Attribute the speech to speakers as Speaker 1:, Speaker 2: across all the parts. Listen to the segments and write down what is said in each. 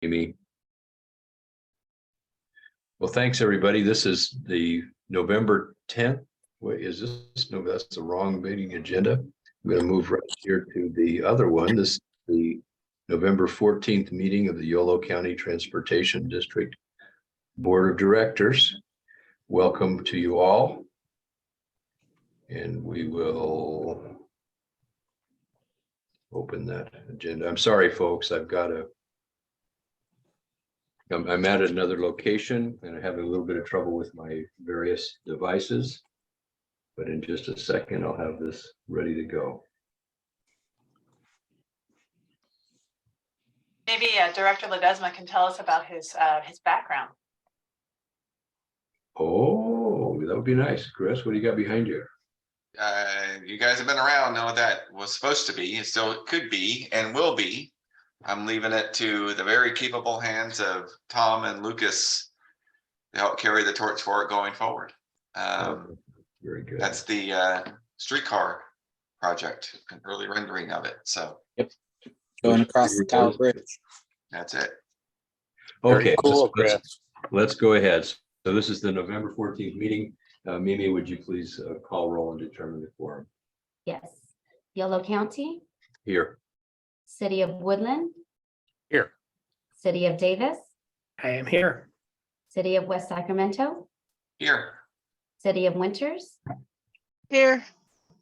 Speaker 1: Mimi. Well, thanks, everybody. This is the November 10th. Wait, is this? No, that's the wrong meeting agenda. I'm going to move right here to the other one. This is the November 14th meeting of the Yolo County Transportation District Board of Directors. Welcome to you all. And we will open that agenda. I'm sorry, folks. I'm at another location and I'm having a little bit of trouble with my various devices. But in just a second, I'll have this ready to go.
Speaker 2: Maybe Director Ledesma can tell us about his background.
Speaker 1: Oh, that would be nice. Chris, what do you got behind you?
Speaker 3: You guys have been around, know what that was supposed to be, and still it could be and will be. I'm leaving it to the very capable hands of Tom and Lucas to help carry the torch for it going forward.
Speaker 1: Very good.
Speaker 3: That's the streetcar project, an early rendering of it. So
Speaker 4: yep, going across the Tower Bridge.
Speaker 3: That's it.
Speaker 1: Okay,
Speaker 4: very cool.
Speaker 1: Let's go ahead. So this is the November 14th meeting. Mimi, would you please call roll and determine the quorum?
Speaker 5: Yes. Yolo County,
Speaker 1: Here.
Speaker 5: City of Woodland,
Speaker 4: Here.
Speaker 5: City of Davis,
Speaker 4: I am here.
Speaker 5: City of West Sacramento,
Speaker 3: Here.
Speaker 5: City of Winters.
Speaker 6: Here.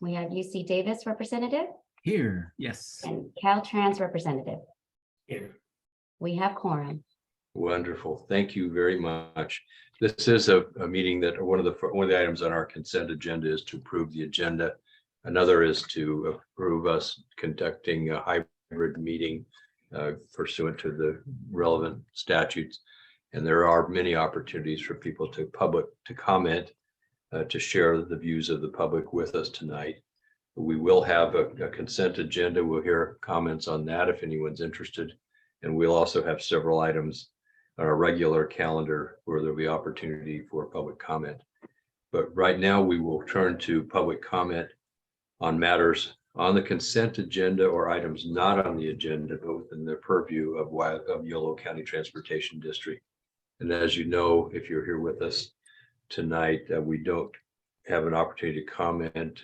Speaker 5: We have UC Davis representative
Speaker 4: Here, yes.
Speaker 5: and Caltrans representative.
Speaker 4: Here.
Speaker 5: We have quorum.
Speaker 1: Wonderful. Thank you very much. This is a meeting that one of the items on our consent agenda is to approve the agenda. Another is to approve us conducting a hybrid meeting pursuant to the relevant statutes. And there are many opportunities for people to comment, to share the views of the public with us tonight. We will have a consent agenda. We'll hear comments on that if anyone's interested. And we'll also have several items on our regular calendar where there'll be opportunity for public comment. But right now we will turn to public comment on matters on the consent agenda or items not on the agenda, but within the purview of Yolo County Transportation District. And as you know, if you're here with us tonight, we don't have an opportunity to comment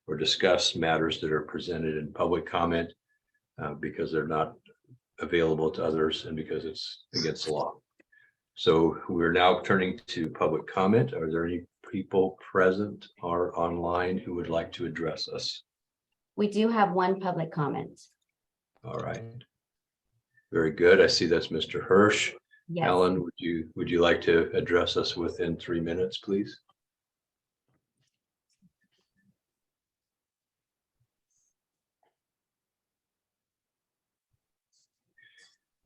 Speaker 1: or discuss matters that are presented in public comment because they're not available to others and because it's against the law. So we're now turning to public comment. Are there any people present or online who would like to address us?
Speaker 5: We do have one public comment.
Speaker 1: All right. Very good. I see that's Mr. Hirsch.
Speaker 5: Yes.
Speaker 1: Alan, would you like to address us within 3 minutes, please?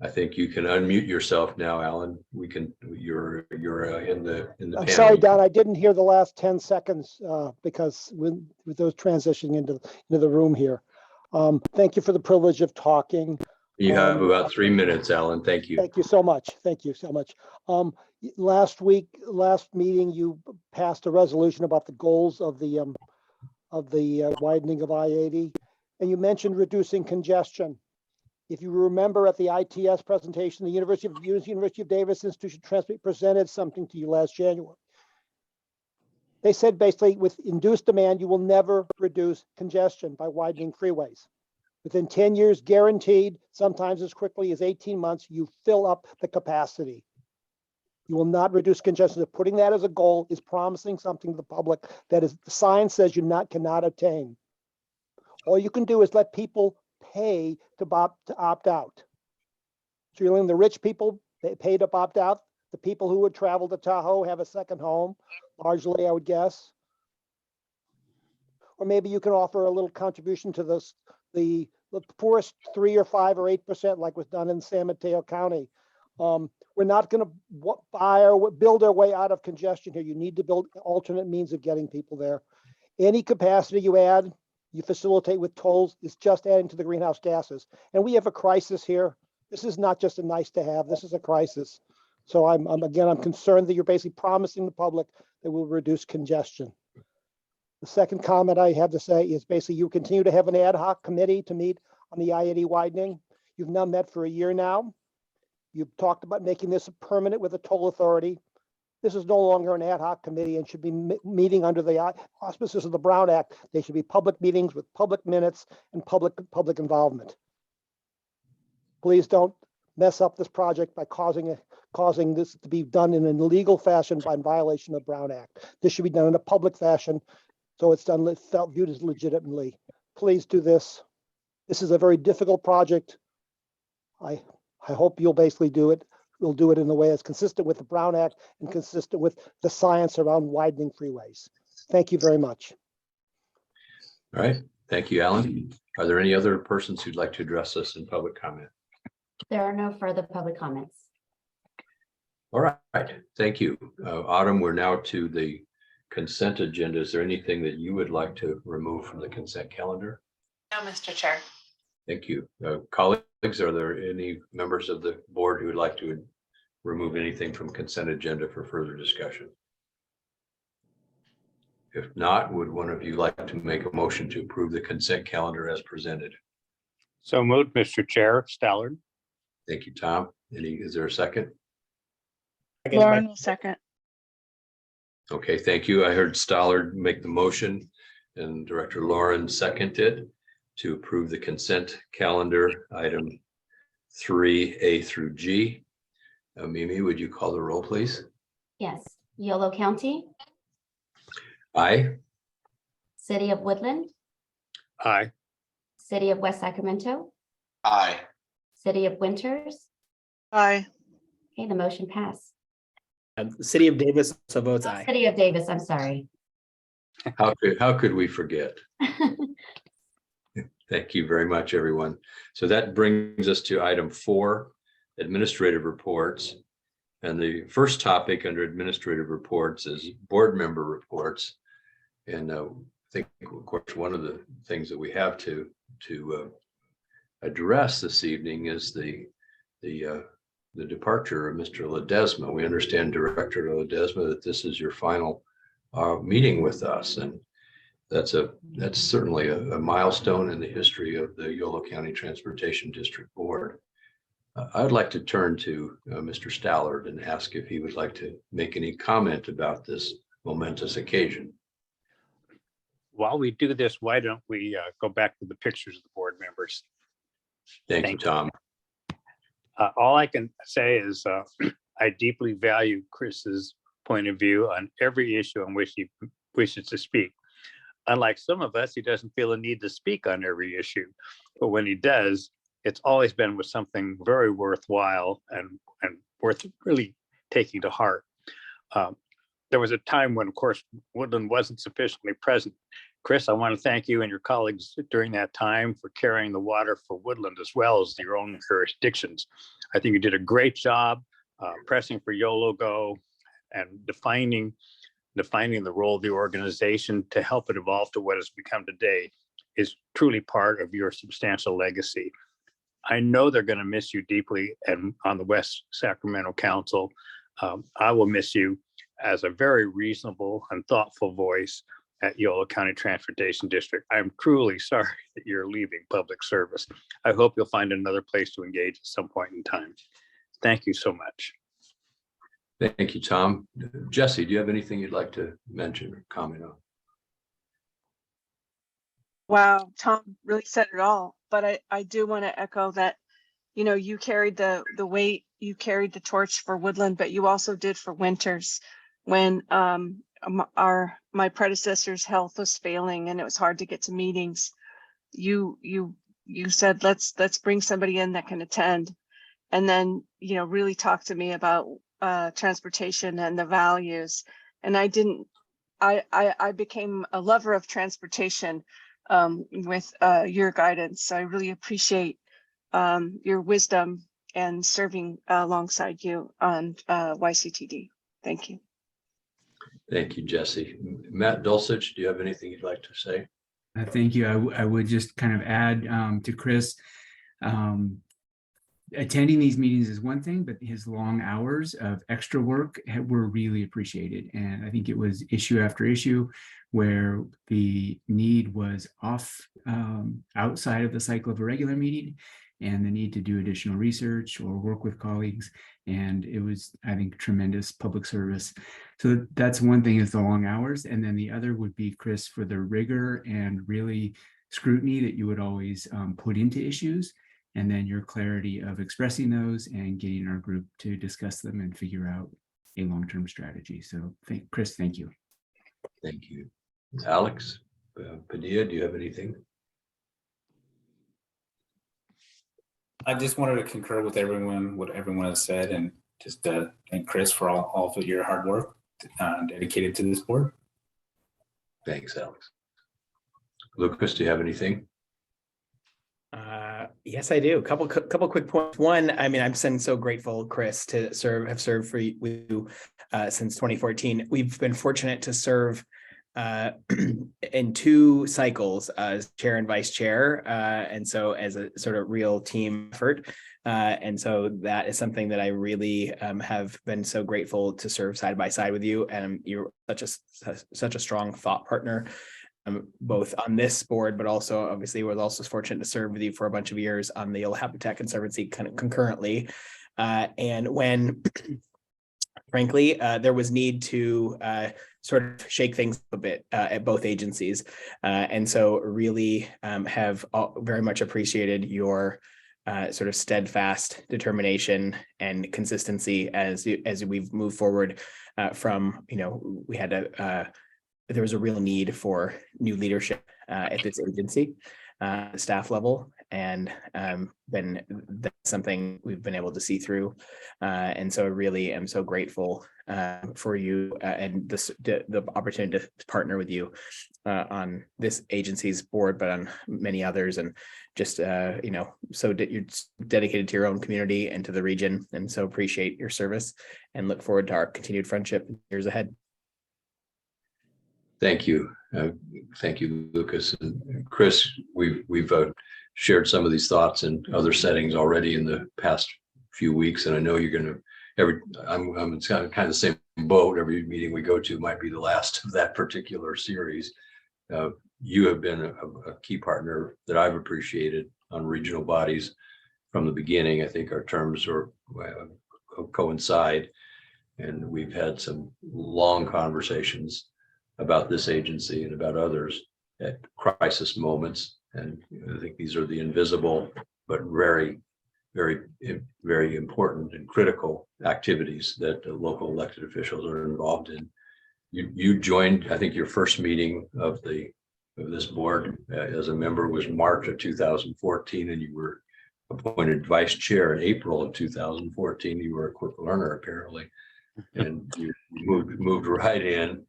Speaker 1: I think you can unmute yourself now, Alan. You're in the
Speaker 7: I'm
Speaker 1: panel.
Speaker 7: sorry, Don, I didn't hear the last 10 seconds because with those transitioning into the room here. Thank you for the privilege of talking.
Speaker 1: You have about 3 minutes, Alan. Thank you.
Speaker 7: Thank you so much. Thank you so much. Last meeting, you passed a resolution about the goals of the widening of I-80, and you mentioned reducing congestion. If you remember at the ITS presentation, the University of Davis Institution of Transport presented something to you last January. They said basically with induced demand, you will never reduce congestion by widening freeways. Within 10 years, guaranteed, sometimes as quickly as 18 months, you fill up the capacity. You will not reduce congestion. So putting that as a goal is promising something to the public that is the science says you cannot attain. All you can do is let people pay to opt out. So you're letting the rich people pay to opt out. The people who would travel to Tahoe have a second home, largely, I would guess. Or maybe you can offer a little contribution to the poorest 3 or 5 or 8%, like was done in San Mateo County. We're not going to build our way out of congestion here. You need to build alternate means of getting people there. Any capacity you add, you facilitate with tolls, is just adding to the greenhouse gases. And we have a crisis here. This is not just a nice to have, this is a crisis. So I'm concerned that you're basically promising the public that we'll reduce congestion. The second comment I have to say is basically you continue to have an ad hoc committee to meet on the I-80 widening. You've now met for a year now. You've talked about making this permanent with a toll authority. This is no longer an ad hoc committee and should be meeting under the auspices of the Brown Act. They should be public meetings with public minutes and public involvement. Please don't mess up this project by causing this to be done in an illegal fashion by violation of the Brown Act. This should be done in a public fashion, so it's done viewed as legitimately. Please do this. This is a very difficult project. I hope you'll basically do it. We'll do it in a way that's consistent with the Brown Act and consistent with the science around widening freeways. Thank you very much.
Speaker 1: All right, thank you, Alan. Are there any other persons who'd like to address us in public comment?
Speaker 5: There are no further public comments.
Speaker 1: All right, thank you. Autumn, we're now to the consent agenda. Is there anything that you would like to remove from the consent calendar?
Speaker 2: No, Mr. Chair.
Speaker 1: Thank you. Colleagues, are there any members of the board who would like to remove anything from consent agenda for further discussion? If not, would one of you like to make a motion to approve the consent calendar as presented?
Speaker 4: So moved, Mr. Chair. Stallard.
Speaker 1: Thank you, Tom. Is there a second?
Speaker 6: Lauren will second.
Speaker 1: Okay, thank you. I heard Stallard make the motion and Director Lauren seconded to approve the consent calendar item 3A through G. Mimi, would you call the roll, please?
Speaker 5: Yes, Yolo County,
Speaker 1: Aye.
Speaker 5: City of Woodland,
Speaker 4: Aye.
Speaker 5: City of West Sacramento,
Speaker 3: Aye.
Speaker 5: City of Winters.
Speaker 6: Aye.
Speaker 5: Okay, the motion passed.
Speaker 8: City of Davis also votes aye.
Speaker 5: City of Davis, I'm sorry.
Speaker 1: How could we forget? Thank you very much, everyone. So that brings us to item 4, administrative reports. And the first topic under administrative reports is board member reports. And I think, of course, one of the things that we have to address this evening is the departure of Mr. Ledesma. We understand, Director Ledesma, that this is your final meeting with us, and that's certainly a milestone in the history of the Yolo County Transportation District Board. I'd like to turn to Mr. Stallard and ask if he would like to make any comment about this momentous occasion.
Speaker 4: While we do this, why don't we go back to the pictures of the board members?
Speaker 1: Thank you, Tom.
Speaker 4: All I can say is I deeply value Chris's point of view on every issue on which he wishes to speak. Unlike some of us, he doesn't feel a need to speak on every issue, but when he does, it's always been with something very worthwhile and worth really taking to heart. There was a time when, of course, Woodland wasn't sufficiently present. Chris, I want to thank you and your colleagues during that time for carrying the water for Woodland as well as your own jurisdictions. I think you did a great job pressing for Yolo Go and defining the role of the organization to help it evolve to what has become today is truly part of your substantial legacy. I know they're going to miss you deeply, and on the West Sacramento Council, I will miss you as a very reasonable and thoughtful voice at Yolo County Transportation District. I'm truly sorry that you're leaving public service. I hope you'll find another place to engage at some point in time. Thank you so much.
Speaker 1: Thank you, Tom. Jesse, do you have anything you'd like to mention or comment on?
Speaker 6: Wow, Tom really said it all, but I do want to echo that, you know, you carried the weight, you carried the torch for Woodland, but you also did for Winters when my predecessor's health was failing and it was hard to get to meetings. You said, let's bring somebody in that can attend, and then, you know, really talk to me about transportation and the values. And I became a lover of transportation with your guidance. So I really appreciate your wisdom and serving alongside you on YCTD. Thank you.
Speaker 1: Thank you, Jesse. Matt Dulcich, do you have anything you'd like to say?
Speaker 9: Thank you. I would just kind of add to Chris, attending these meetings is one thing, but his long hours of extra work were really appreciated. And I think it was issue after issue where the need was off outside of the cycle of a regular meeting. and the need to do additional research or work with colleagues. And it was, I think, tremendous public service. So that's one thing, is the long hours. And then the other would be, Chris, for the rigor and really scrutiny that you would always put into issues, and then your clarity of expressing those and getting our group to discuss them and figure out a long-term strategy. So Chris, thank you.
Speaker 1: Thank you. Alex, Padilla, do you have anything?
Speaker 10: I just wanted to concur with everyone, what everyone has said, and just thank Chris for all of your hard work dedicated to this board.
Speaker 1: Thanks, Alex. Lucas, do you have anything?
Speaker 8: Yes, I do. Couple quick points. One, I mean, I'm so grateful, Chris, to have served with you since 2014. We've been fortunate to serve in 2 cycles as chair and vice chair, and so as a sort of real team effort. And so that is something that I really have been so grateful to serve side by side with you. And you're such a strong thought partner, both on this board, but also obviously was also fortunate to serve with you for a bunch of years on the Yolo Habitat Conservancy kind of concurrently. And when frankly, there was need to sort of shake things a bit at both agencies. And so really have very much appreciated your sort of steadfast determination and consistency as we've moved forward from, we had there was a real need for new leadership at this agency, staff level, and then that's something we've been able to see through. And so I really am so grateful for you and the opportunity to partner with you on this agency's board, but on many others, and just so you're dedicated to your own community and to the region, and so appreciate your service and look forward to our continued friendship years ahead.
Speaker 1: Thank you. Thank you, Lucas and Chris. We've shared some of these thoughts in other settings already in the past few weeks, and I know you're going to. I'm kind of the same boat. Every meeting we go to might be the last of that particular series. You have been a key partner that I've appreciated on regional bodies from the beginning. I think our terms coincide, and we've had some long conversations about this agency and about others at crisis moments. And I think these are the invisible, but very, very, very important and critical activities that the local elected officials are involved in. You joined, I think your first meeting of this board as a member was March of 2014, and you were appointed vice chair in April of 2014. You were a quick learner apparently, and you moved right in.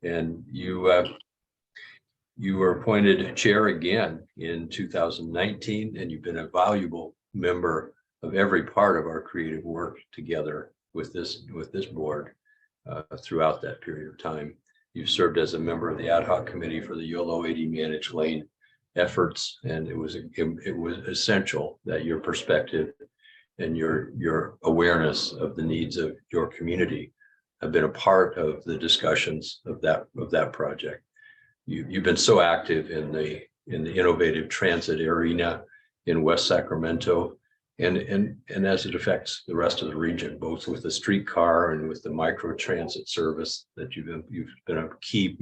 Speaker 1: And you were appointed chair again in 2019, and you've been a valuable member of every part of our creative work together with this board throughout that period of time. You've served as a member of the ad hoc committee for the Yolo 80 managed lane efforts, and it was essential that your perspective and your awareness of the needs of your community have been a part of the discussions of that project. You've been so active in the innovative transit arena in West Sacramento, and as it affects the rest of the region, both with the streetcar and with the micro transit service, that you've been a key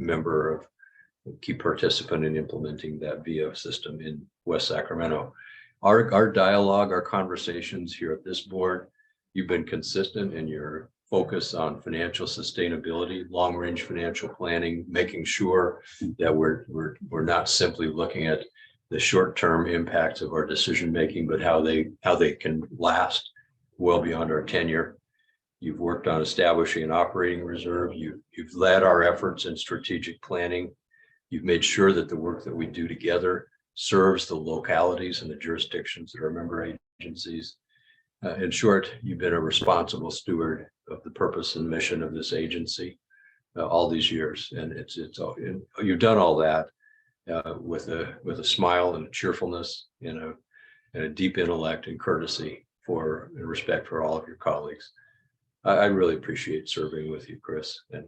Speaker 1: participant in implementing that VIA system in West Sacramento. Our dialogue, our conversations here at this board, you've been consistent in your focus on financial sustainability, long-range financial planning, making sure that we're not simply looking at the short-term impacts of our decision-making, but how they can last well beyond our tenure. You've worked on establishing an operating reserve. You've led our efforts in strategic planning. You've made sure that the work that we do together serves the localities and the jurisdictions that are member agencies. In short, you've been a responsible steward of the purpose and mission of this agency all these years, and you've done all that with a smile and a cheerfulness and a deep intellect and courtesy and respect for all of your colleagues. I really appreciate serving with you, Chris, and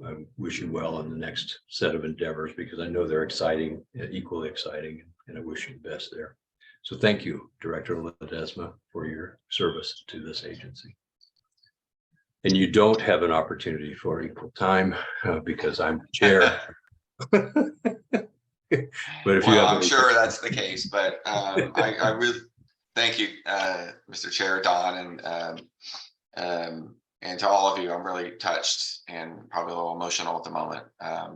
Speaker 1: I wish you well on the next set of endeavors, because I know they're exciting, equally exciting, and I wish you the best there. So thank you, Director Ledesma, for your service to this agency. And you don't have an opportunity for equal time because I'm chair. But if you
Speaker 3: Well,
Speaker 1: have
Speaker 3: I'm
Speaker 1: any-
Speaker 3: sure that's the case, but I really thank you, Mr. Chair, Don, and to all of you. I'm really touched and probably a little emotional at the moment. I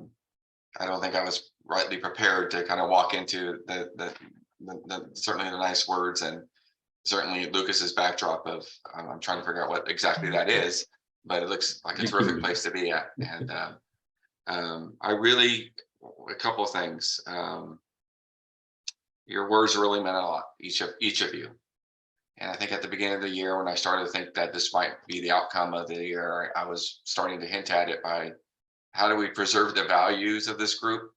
Speaker 3: don't think I was rightly prepared to kind of walk into the certainly the nice words and certainly Lucas's backdrop of I'm trying to figure out what exactly that is, but it looks like a terrific place to be at. And I really, a couple of things. Your words really meant a lot, each of you. And I think at the beginning of the year, when I started to think that this might be the outcome of the year, I was starting to hint at it by how do we preserve the values of this group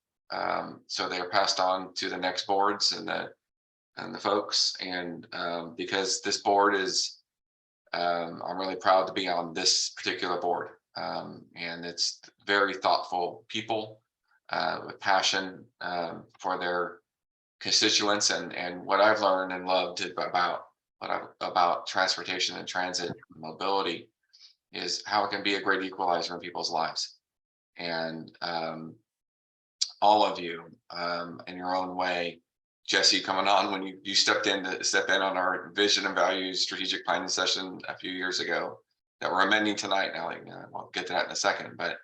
Speaker 3: so they are passed on to the next boards and the folks. And because this board is, I'm really proud to be on this particular board. And it's very thoughtful people with passion for their constituents, and what I've learned and loved about transportation and transit mobility is how it can be a great equalizer in people's lives. And all of you in your own way, Jesse coming on when you step in on our vision and values strategic planning session a few years ago that we're amending tonight. Now, I'll get to that in a second, but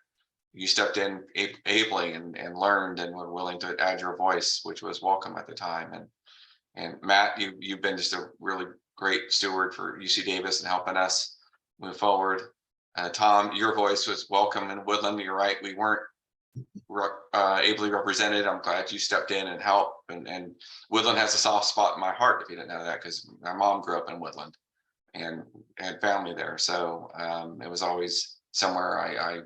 Speaker 3: you stepped in ably and learned and were willing to add your voice, which was welcome at the time. And Matt, you've been just a really great steward for UC Davis and helping us move forward. Tom, your voice was welcome in Woodland. You're right, we weren't ably represented. I'm glad you stepped in and helped. And Woodland has a soft spot in my heart, if you didn't know that, because my mom grew up in Woodland and had family there. So it was always somewhere I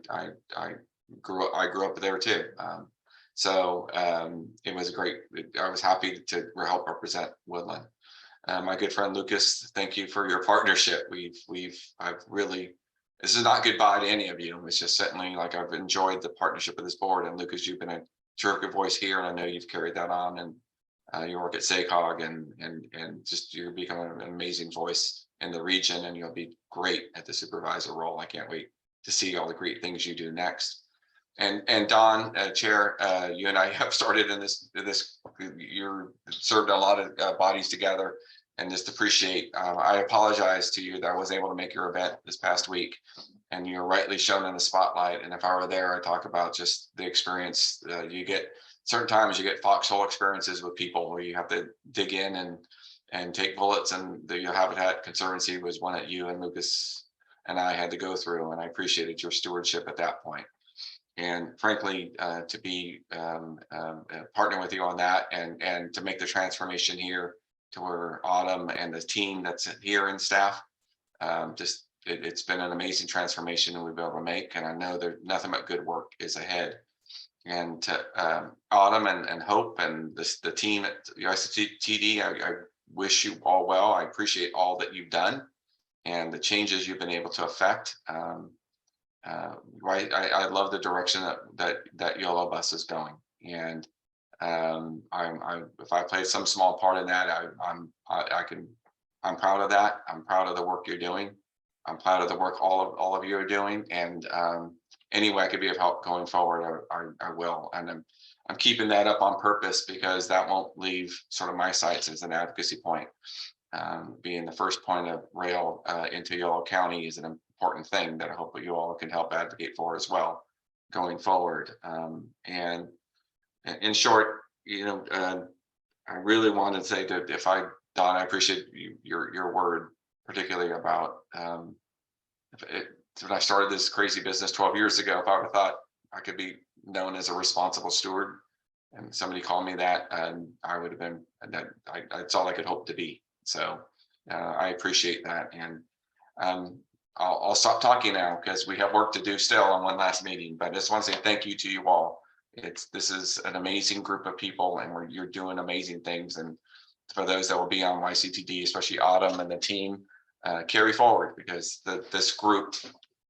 Speaker 3: grew up there too. So it was great. I was happy to help represent Woodland. My good friend Lucas, thank you for your partnership. I've really, this is not goodbye to any of you. It's just certainly like I've enjoyed the partnership of this board. And Lucas, you've been a terrific voice here, and I know you've carried that on. And you work at SACOG, and just you're becoming an amazing voice in the region, and you'll be great at the supervisor role. I can't wait to see all the great things you do next. And Don, Chair, you and I have started in this. You're served a lot of bodies together, and just appreciate. I apologize to you that I wasn't able to make your event this past week, and you're rightly shown in the spotlight. And if I were there, I talk about just the experience you get. Certain times you get foxhole experiences with people where you have to dig in and take bullets. And the Habitat Conservancy was one that you and Lucas and I had to go through, and I appreciated your stewardship at that point. And frankly, to be partner with you on that and to make the transformation here to where Autumn and the team that's here and staff, it's been an amazing transformation that we've been able to make. And I know there's nothing but good work is ahead. And to Autumn and Hope and the team at YCTD, I wish you all well. I appreciate all that you've done and the changes you've been able to affect. Right, I love the direction that Yolo bus is going, and if I played some small part in that, I'm proud of that. I'm proud of the work you're doing. I'm proud of the work all of you are doing, and any way I could be of help going forward, I will. And I'm keeping that up on purpose because that won't leave sort of my sights as an advocacy point. Being the first point of rail into Yolo County is an important thing that I hope you all can help advocate for as well going forward. And in short, I really wanted to say that Don, I appreciate your word, particularly about when I started this crazy business 12 years ago, if I would have thought I could be known as a responsible steward and somebody called me that, and I would have been, that's all I could hope to be. So I appreciate that. And I'll stop talking now because we have work to do still on one last meeting, but I just want to say thank you to you all. This is an amazing group of people, and you're doing amazing things. And for those that will be on YCTD, especially Autumn and the team, carry forward, because this group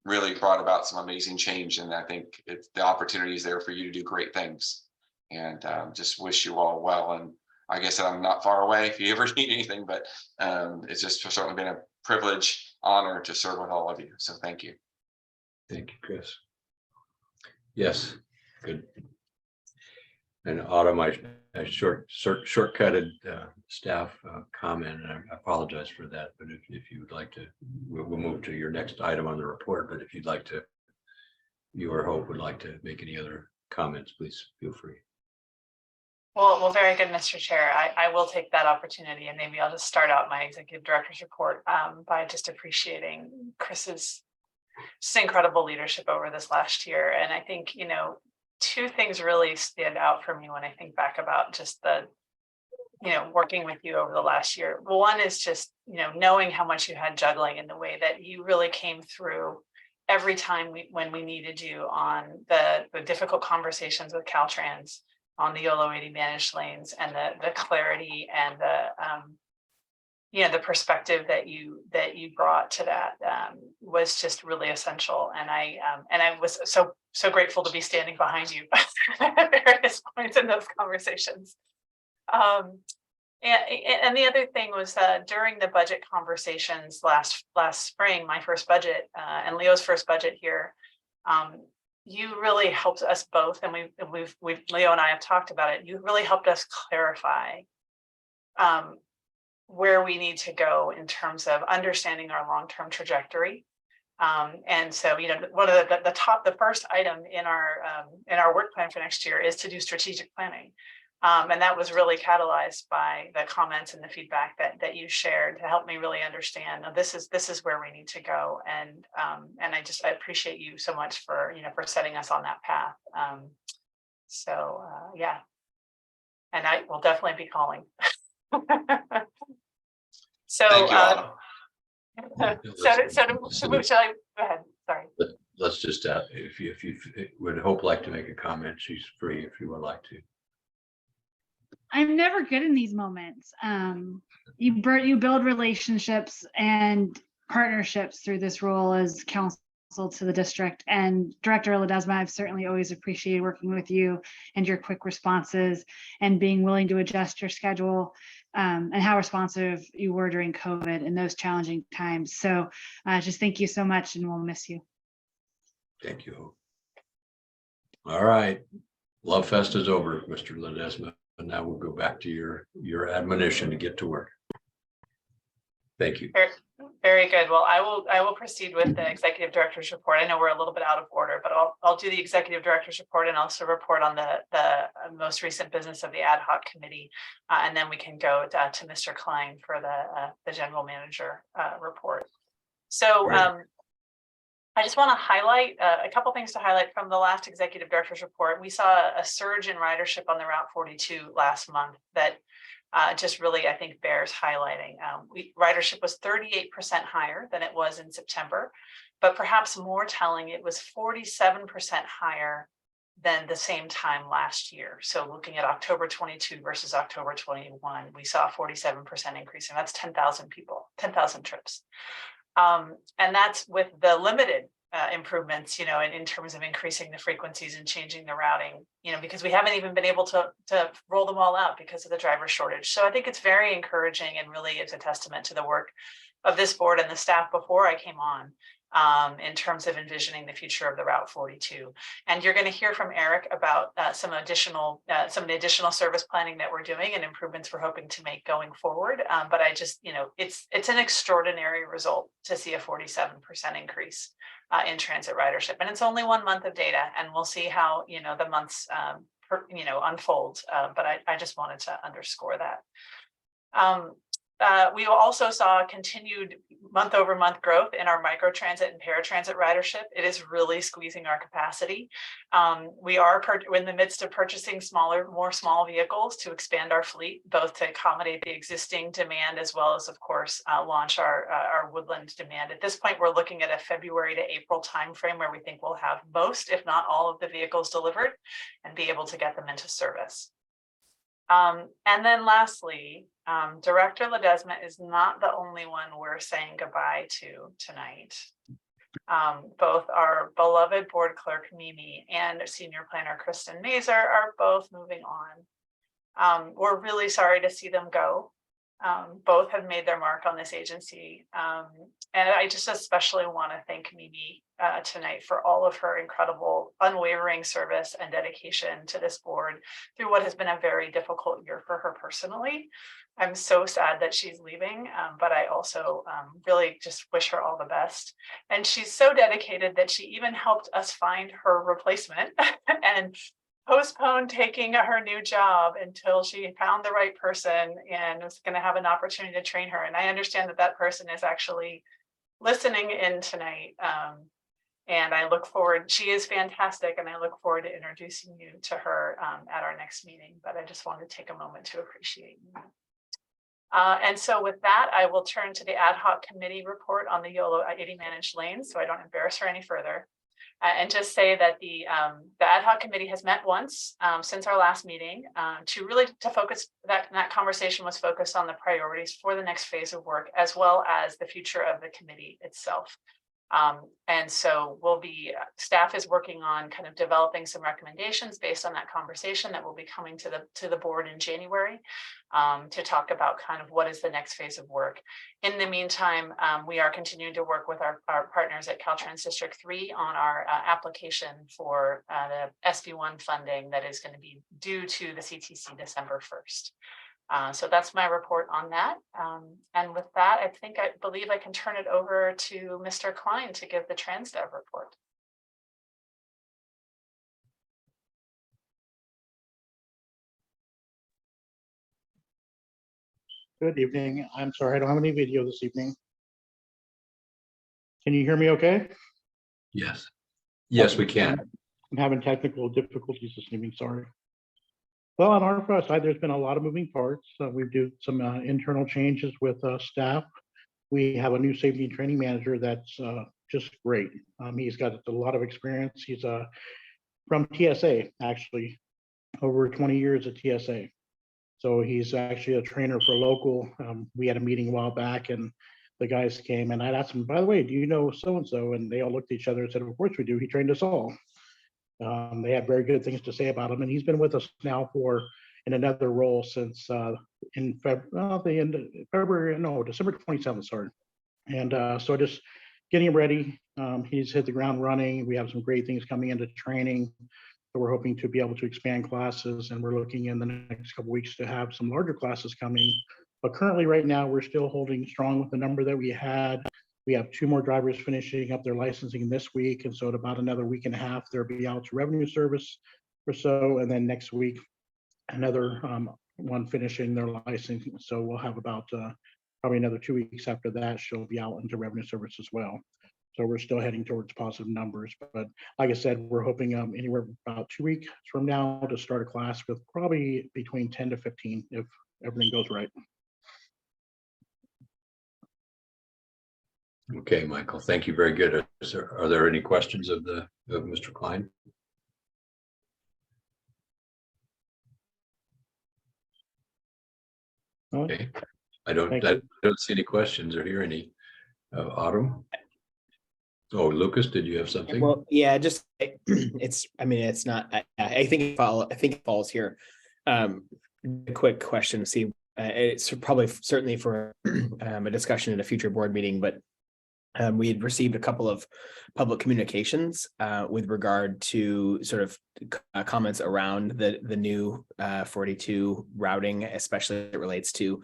Speaker 3: really brought about some amazing change. And I think the opportunity is there for you to do great things. And just wish you all well. And I guess I'm not far away if you ever need anything, but it's just certainly been a privilege, honor to serve with all of you. So thank you.
Speaker 1: Thank you, Chris. Yes, good. And Autumn, I shortcutted staff comment, and I apologize for that. But if you would like to, we'll move to your next item on the report. But if you'd like to, you or Hope would like to make any other comments, please feel free.
Speaker 2: Well, very good, Mr. Chair. I will take that opportunity, and maybe I'll just start out my executive director's report by just appreciating Chris's just incredible leadership over this last year. And I think, two things really stand out for me when I think back about just the, working with you over the last year. One is just, knowing how much you had juggling in the way that you really came through every time when we needed you on the difficult conversations with Caltrans on the Yolo 80 managed lanes, and the clarity and the perspective that you brought to that was just really essential. And I was so grateful to be standing behind you at various points in those conversations. And the other thing was during the budget conversations last spring, my first budget and Leo's first budget here, you really helped us both, and we've Leo and I have talked about it. You really helped us clarify where we need to go in terms of understanding our long-term trajectory. And so, one of the first item in our work plan for next year is to do strategic planning. And that was really catalyzed by the comments and the feedback that you shared to help me really understand this is where we need to go. And I appreciate you so much for setting us on that path. Yeah, and I will definitely be calling. So,
Speaker 3: Thank you, Autumn.
Speaker 2: Shall I go ahead? Sorry.
Speaker 1: Let's just if you would Hope like to make a comment, she's free if you would like to.
Speaker 11: I'm never good in these moments. You build relationships and partnerships through this role as counsel to the district. And Director Ledesma, I've certainly always appreciated working with you and your quick responses and being willing to adjust your schedule, and how responsive you were during COVID in those challenging times. So just thank you so much, and we'll miss you.
Speaker 1: Thank you, Hope. All right. Love Fest is over, Mr. Ledesma. And now we'll go back to your admonition to get to work. Thank you.
Speaker 2: Very good. Well, I will proceed with the executive director's report. I know we're a little bit out of order, but I'll do the executive director's report and also report on the most recent business of the ad hoc committee, and then we can go to Mr. Klein for the general manager report. So. I just want to highlight a couple things to highlight from the last executive director's report. We saw a surge in ridership on the Route 42 last month that just really, I think, bears highlighting. Ridership was 38% higher than it was in September, but perhaps more telling, it was 47% higher than the same time last year. So looking at October 22 versus October 21, we saw a 47% increase, and that's 10,000 people, 10,000 trips. And that's with the limited improvements, in terms of increasing the frequencies and changing the routing, because we haven't even been able to roll them all out because of the driver shortage. So I think it's very encouraging, and really it's a testament to the work of this board and the staff before I came on, in terms of envisioning the future of the Route 42. And you're going to hear from Eric about some of the additional service planning that we're doing and improvements we're hoping to make going forward. But I just, it's an extraordinary result to see a 47% increase in transit ridership. And it's only 1 month of data, and we'll see how, the months, unfold. But I just wanted to underscore that. We also saw continued month-over-month growth in our microtransit and paratransit ridership. It is really squeezing our capacity. We are in the midst of purchasing more small vehicles to expand our fleet, both to accommodate the existing demand as well as, of course, launch our Woodland demand. At this point, we're looking at a February to April timeframe where we think we'll have most, if not all, of the vehicles delivered and be able to get them into service. And then lastly, Director Ledesma is not the only one we're saying goodbye to tonight. Both our beloved board clerk, Mimi, and senior planner, Kristen Mazur, are both moving We're really sorry to see them go. Both have made their mark on this agency. And I just especially want to thank Mimi tonight for all of her incredible, unwavering service and dedication to this board through what has been a very difficult year for her personally. I'm so sad that she's leaving, but I also really just wish her all the best. And she's so dedicated that she even helped us find her replacement and postponed taking her new job until she found the right person and was going to have an opportunity to train her. And I understand that that person is actually listening in tonight. And I look forward, she is fantastic, and I look forward to introducing you to her at our next meeting, but I just wanted to take a moment to appreciate you. And so with that, I will turn to the ad hoc committee report on the Yolo 80 managed lanes, so I don't embarrass her any further. And just say that the ad hoc committee has met once since our last meeting to focus, that conversation was focused on the priorities for the next phase of work, as well as the future of the committee itself. And so staff is working on kind of developing some recommendations based on that conversation that will be coming to the board in January to talk about kind of what is the next phase of work. In the meantime, we are continuing to work with our partners at Caltrans District 3 on our application for the SB1 funding that is going to be due to the CTC December 1st. So that's my report on that. And with that, I believe I can turn it over to Mr. Klein to give the TransDev report.
Speaker 12: Good evening. I'm sorry, I don't have any video this evening. Can you hear me okay?
Speaker 1: Yes. Yes, we can.
Speaker 12: I'm having technical difficulties this evening, sorry. Well, on our side, there's been a lot of moving parts. We do some internal changes with staff. We have a new safety and training manager that's just great. He's got a lot of experience. He's from TSA, actually, over 20 years at TSA. So he's actually a trainer for local. We had a meeting a while back and the guys came and I asked them, by the way, do you know so-and-so? And they all looked at each other and said, of course we do. He trained us all. They have very good things to say about him. And he's been with us now in another role since the end of February, no, December 27th started. And so just getting him ready. He's hit the ground running. We have some great things coming into training. So we're hoping to be able to expand classes, and we're looking in the next couple of weeks to have some larger classes coming. But currently right now, we're still holding strong with the number that we had. We have 2 more drivers finishing up their licensing this week. And so in about another week and a half, they'll be out to revenue service or so. And then next week, another one finishing their licensing. So we'll have about probably another 2 weeks after that, she'll be out into revenue service as well. So we're still heading towards positive numbers. But like I said, we're hoping anywhere about 2 weeks from now to start a class with probably between 10 to 15 if everything goes right.
Speaker 1: Okay, Michael, thank you. Very good. Are there any questions of Mr. Klein? Okay, I don't see any questions or hear any. Autumn? Oh, Lucas, did you have something?
Speaker 8: Well, yeah, just it's not. I think it falls here. A quick question. See, it's probably certainly for a discussion in a future board meeting, but we had received a couple of public communications with regard to sort of comments around the new 42 routing, especially as it relates to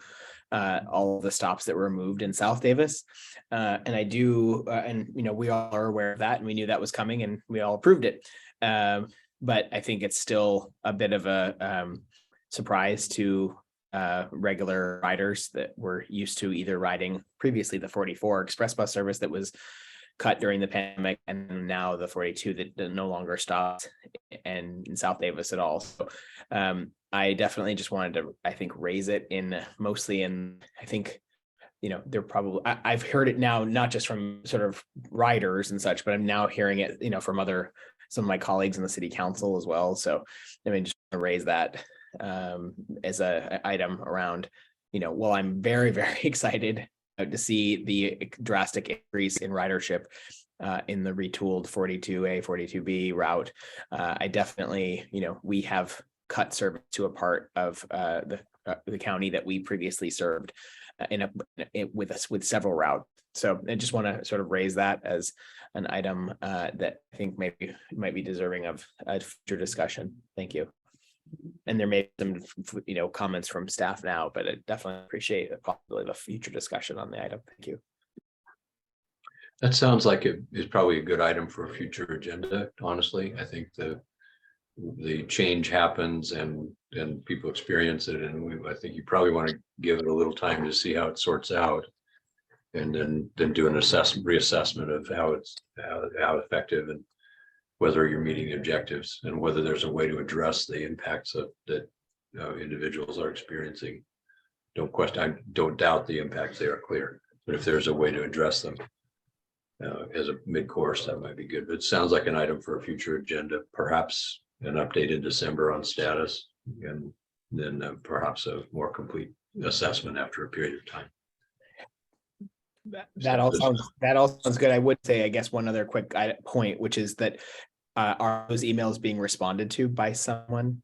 Speaker 8: all of the stops that were removed in South Davis. And I do, and we all are aware of that, and we knew that was coming, and we all approved it. But I think it's still a bit of a surprise to regular riders that were used to either riding previously the 44 express bus service that was cut during the pandemic, and now the 42 that no longer stops in South Davis at all. So I definitely just wanted to, I think, raise it mostly in, I think, they're probably, I've heard it now, not just from sort of riders and such, but I'm now hearing it, from some of my colleagues in the city council as well. So I mean, just to raise that as a item around, while I'm very, very excited to see the drastic increase in ridership in the retooled 42A, 42B route. I definitely, we have cut service to a part of the county that we previously served with several routes. So I just want to sort of raise that as an item that I think maybe might be deserving of a future discussion. Thank you. And there may be some, comments from staff now, but I definitely appreciate the possibility of a future discussion on the item. Thank you.
Speaker 1: That sounds like it is probably a good item for a future agenda. Honestly, I think the change happens and people experience it, and I think you probably want to give it a little time to see how it sorts out, and then do an reassessment of how effective and whether you're meeting the objectives, and whether there's a way to address the impacts that individuals are experiencing. I don't doubt the impacts, they are clear, but if there's a way to address them as a mid-course, that might be good. But it sounds like an item for a future agenda, perhaps an update in December on status, and then perhaps a more complete assessment after a period of time.
Speaker 8: That all sounds good. I would say, I guess, one other quick point, which is that are those emails being responded to by someone?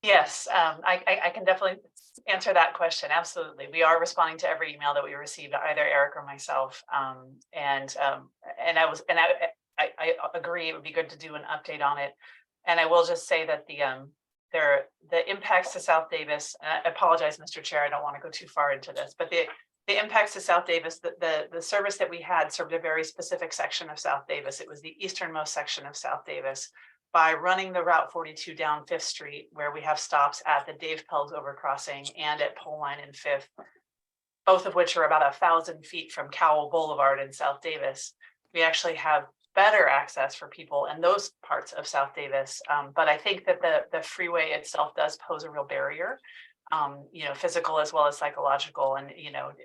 Speaker 2: Yes, I can definitely answer that question. Absolutely. We are responding to every email that we received, either Eric or myself. And I agree, it would be good to do an update on it. And I will just say that the impacts to South Davis, and I apologize, Mr. Chair, I don't want to go too far into this, but the impacts to South Davis, the service that we had served a very specific section of South Davis. It was the easternmost section of South Davis. By running the Route 42 down 5th Street, where we have stops at the Dave Pell's overcrossing and at Pole Line and 5th, both of which are about 1,000 feet from Cowell Boulevard in South Davis, we actually have better access for people in those parts of South Davis. But I think that the freeway itself does pose a real barrier, physical as well as psychological. And,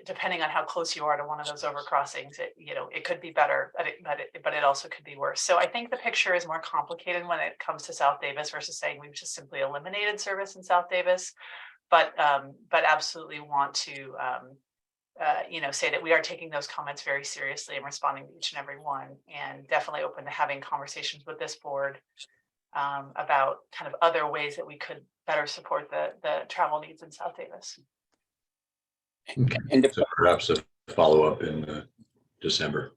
Speaker 2: depending on how close you are to one of those overcrossings, it could be better, but it also could be worse. So I think the picture is more complicated when it comes to South Davis versus saying we've just simply eliminated service in South Davis. But absolutely want to, say that we are taking those comments very seriously and responding to each and every one, and definitely open to having conversations with this board about kind of other ways that we could better support the travel needs in South Davis.
Speaker 1: Okay. And so perhaps a follow-up in December.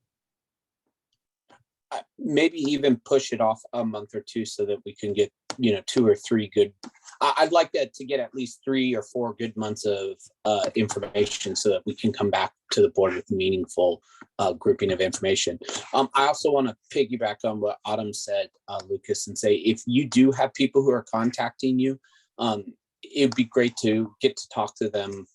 Speaker 13: Maybe even push it off a month or two so that we can get 2 or 3 good. I'd like that to get at least 3 or 4 good months of information so that we can come back to the board with a meaningful grouping of information. I also want to piggyback on what Autumn said, Lucas, and say if you do have people who are contacting you, it'd be great to get to talk to them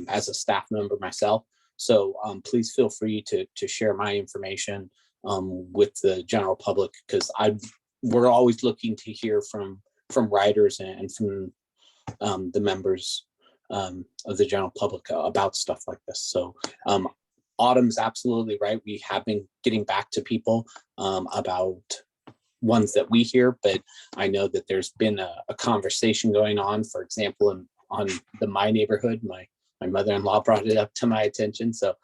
Speaker 13: as a staff member myself. So please feel free to share my information with the general public, because we're always looking to hear from writers and from the members of the general public about stuff like this. So Autumn's absolutely right. We have been getting back to people about ones that we hear, but I know that there's been a conversation going on, for example, on my neighborhood. My mother-in-law brought it up to my attention. So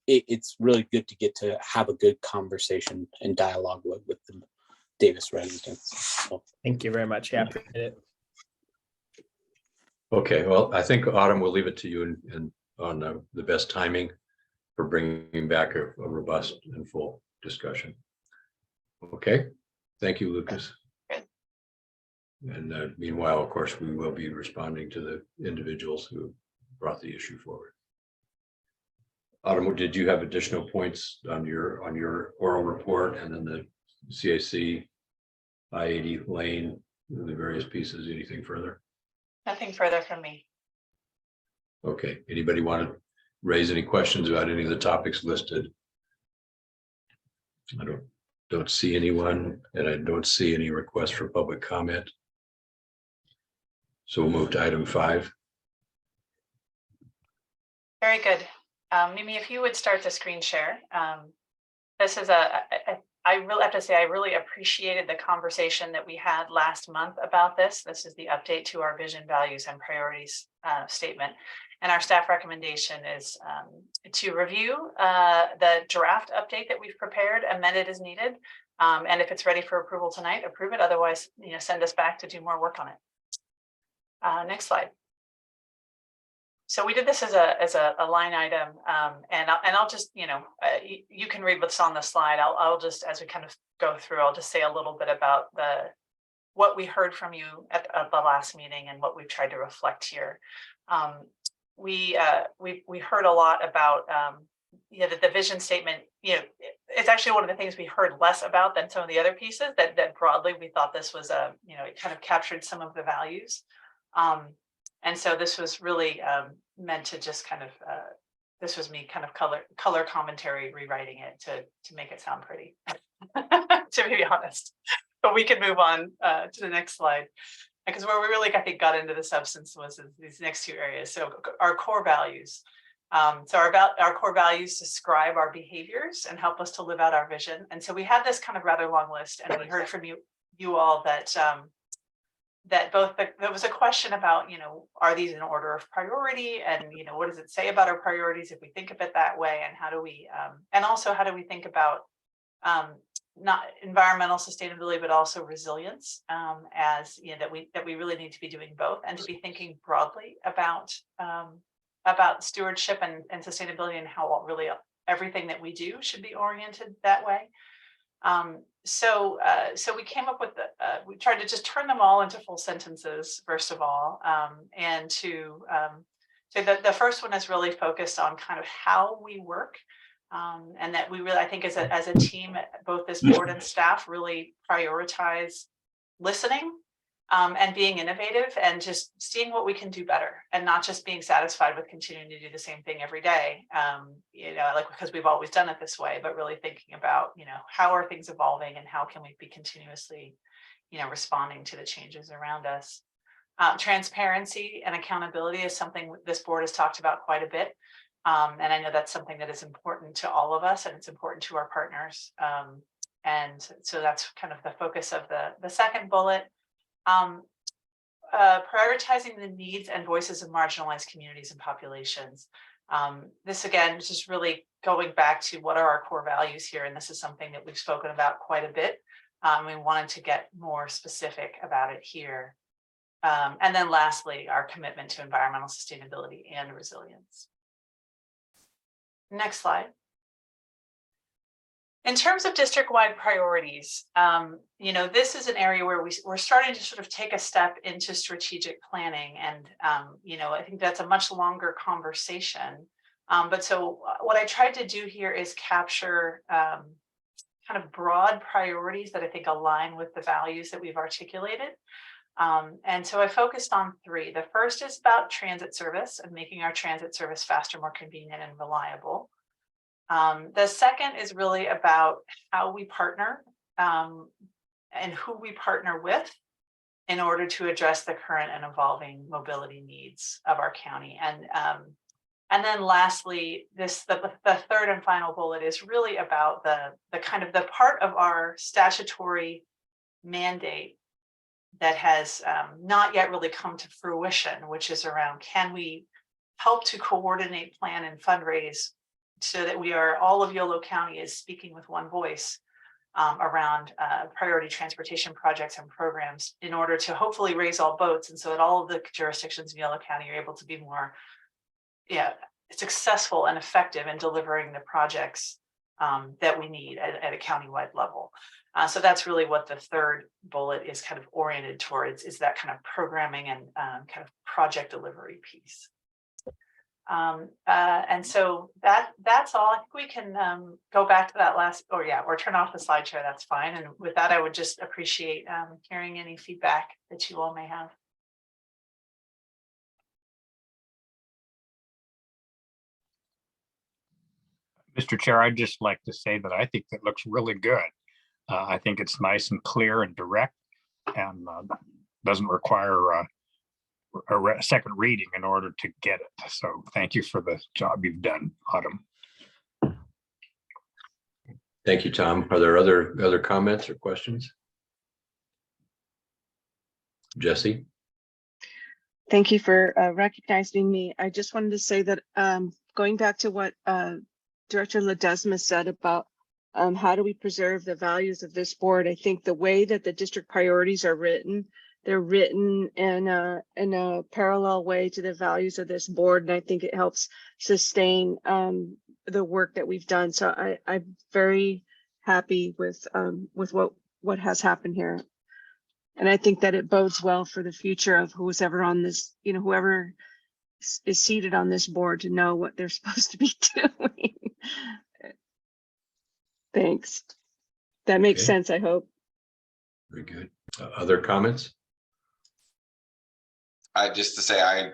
Speaker 13: it's really good to get to have a good conversation and dialogue with the Davis residents. So.
Speaker 8: Thank you very much. Yeah, appreciate it.
Speaker 1: Okay, well, I think Autumn, will leave it to you and on the best timing for bringing back a robust and full discussion. Okay, thank you, Lucas. And meanwhile, of course, we will be responding to the individuals who brought the issue forward. Autumn, did you have additional points on your oral report and then the CAC, I-80 lane, the various pieces? Anything further?
Speaker 2: Nothing further from me.
Speaker 1: Okay, anybody want to raise any questions about any of the topics listed? I don't see anyone, and I don't see any requests for public comment. So we'll move to item 5.
Speaker 2: Very good. Mimi, if you would start the screen share. This is I really have to say, I really appreciated the conversation that we had last month about this. This is the update to our vision, values, and priorities statement. And our staff recommendation is to review the draft update that we've prepared, amended as needed, And if it's ready for approval tonight, approve it. Otherwise, send us back to do more work on it. Next slide. So we did this as a line item, and I'll just, you can read what's on the slide. I'll just, as we kind of go through, I'll just say a little bit about what we heard from you at the last meeting and what we've tried to reflect here. We heard a lot about the vision statement. It's actually one of the things we heard less about than some of the other pieces. That broadly we thought this was it kind of captured some of the values. And so this was really meant to just kind of, this was me kind of color commentary, rewriting it to make it sound pretty, to be honest. But we can move on to the next slide, because where we really, I think, got into the substance was in these next two areas. So our core values. So our core values describe our behaviors and help us to live out our vision. And so we had this kind of rather long list, and we heard from you all that there was a question about, are these in order of priority, and what does it say about our priorities if we think of it that way, and how do we and also how do we think about not environmental sustainability but also resilience, as that we really need to be doing both, and to be thinking broadly about stewardship and sustainability, and how really everything that we do should be oriented that way. So we came up with we tried to just turn them all into full sentences, first of all, and so the first one is really focused on kind of how we work, and that we really, I think, as a team, both this board and staff, really prioritize listening, and being innovative, and just seeing what we can do better, and not just being satisfied with continuing to do the same thing every day, because we've always done it this way, but really thinking about, how are things evolving, and how can we be continuously, responding to the changes around us. Transparency and accountability is something this board has talked about quite a bit. And I know that's something that is important to all of us, and it's important to our partners. And so that's kind of the focus of the second bullet. Prioritizing the needs and voices of marginalized communities and populations. This again is just really going back to what are our core values here, and this is something that we've spoken about quite a bit. We wanted to get more specific about it here. And then lastly, our commitment to environmental sustainability and resilience. Next slide. In terms of district-wide priorities, this is an area where we're starting to sort of take a step into strategic planning, and I think that's a much longer conversation. But so what I tried to do here is capture kind of broad priorities that I think align with the values that we've articulated. And so I focused on three. The first is about transit service and making our transit service faster, more convenient, and reliable. The second is really about how we partner, and who we partner with in order to address the current and evolving mobility needs of our county. And then lastly, the third and final bullet is really about the kind of the part of our statutory mandate that has not yet really come to fruition, which is around, can we help to coordinate, plan, and fundraise so that all of Yolo County is speaking with one voice around priority transportation projects and programs, in order to hopefully raise all boats, and so that all of the jurisdictions in Yolo County are able to be more successful and effective in delivering the projects that we need at a countywide level. So that's really what the third bullet is kind of oriented towards, is that kind of programming and kind of project delivery piece. And so that's all. I think we can go back to that last, or turn off the slideshow, that's fine. And with that, I would just appreciate hearing any feedback that you all may have.
Speaker 14: Mr. Chair, I'd just like to say that I think that looks really good. I think it's nice and clear and direct, and doesn't require a second reading in order to get it. So thank you for the job you've done, Autumn.
Speaker 1: Thank you, Tom. Are there other comments or questions? Jesse?
Speaker 6: Thank you for recognizing me. I just wanted to say that going back to what Director Ledesma said about How do we preserve the values of this board? I think the way that the district priorities are written, they're written in a parallel way to the values of this board. And I think it helps sustain the work that we've done. So I'm very happy with what has happened here. And I think that it bodes well for the future of who's ever on this, whoever is seated on this board to know what they're supposed to be doing. Thanks. That makes
Speaker 1: Okay.
Speaker 6: sense, I hope.
Speaker 1: Very good. Other comments?
Speaker 3: Just to say, I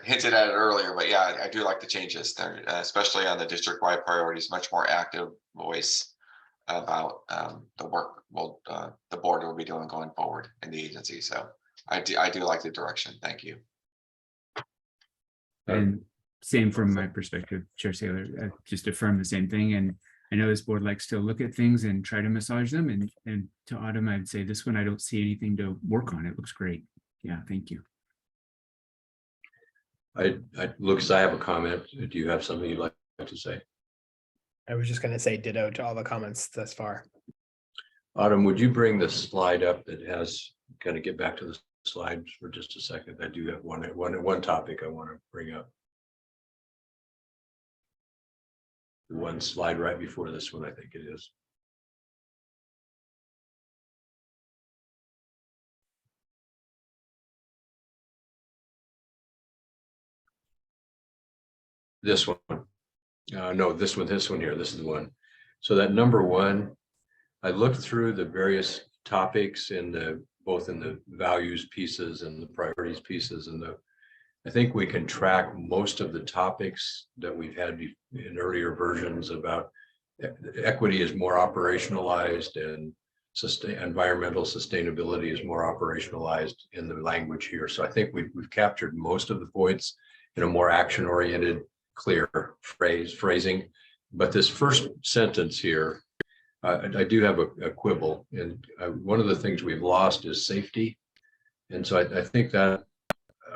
Speaker 3: hinted at it earlier, but yeah, I do like the changes there, especially on the district-wide priorities, much more active voice about the work the board will be doing going forward in the agency. So I do like the direction. Thank you.
Speaker 9: And same from my perspective, Chair Saylor, just affirm the same thing. And I know this board likes to look at things and try to massage them. And to Autumn, I'd say this one, I don't see anything to work on. It looks great. Yeah, thank you.
Speaker 1: Lucas, I have a comment. Do you have something you'd like to say?
Speaker 8: I was just going to say ditto to all the comments thus far.
Speaker 1: Autumn, would you bring the slide up that has, kind of get back to the slides for just a second? I do have one topic I want to bring up. The one slide right before this one, I think it is. This one. No, this one here. This is the one. So that number one, I looked through the various topics both in the values pieces and the priorities pieces, and I think we can track most of the topics that we've had in earlier versions about equity is more operationalized and environmental sustainability is more operationalized in the language here. So I think we've captured most of the points in a more action-oriented, clear phrasing. But this first sentence here, I do have a quibble, and one of the things we've lost is safety. And so I think that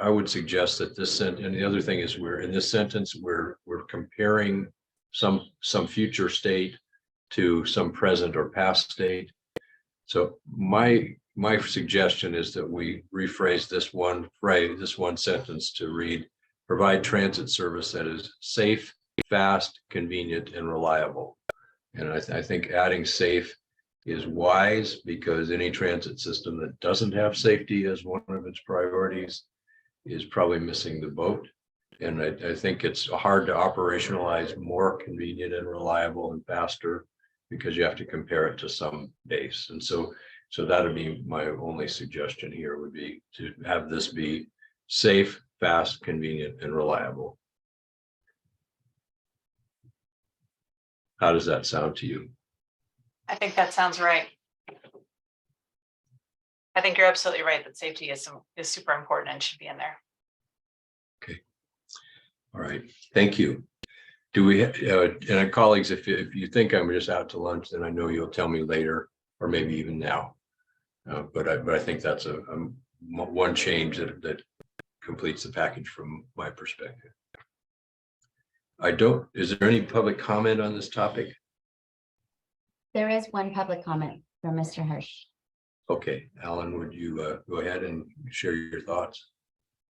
Speaker 1: I would suggest that this sentence, and the other thing is we're in this sentence, we're comparing some future state to some present or past state. So my suggestion is that we rephrase this one phrase, this one sentence to read, provide transit service that is safe, fast, convenient, and reliable. And I think adding safe is wise, because any transit system that doesn't have safety as one of its priorities is probably missing the boat. And I think it's hard to operationalize more convenient and reliable and faster because you have to compare it to some base. And so that would be my only suggestion here, would be to have this be safe, fast, convenient, and reliable. How does that sound to you?
Speaker 2: I think that sounds right. I think you're absolutely right that safety is super important and should be in there.
Speaker 1: Okay. All right. Thank you. Do we, and colleagues, if you think I'm just out to lunch, then I know you'll tell me later, or maybe even now. But I think that's a one change that completes the package from my perspective. Is there any public comment on this topic?
Speaker 5: There is one public comment from Mr. Hirsch.
Speaker 1: Okay, Alan, would you go ahead and share your thoughts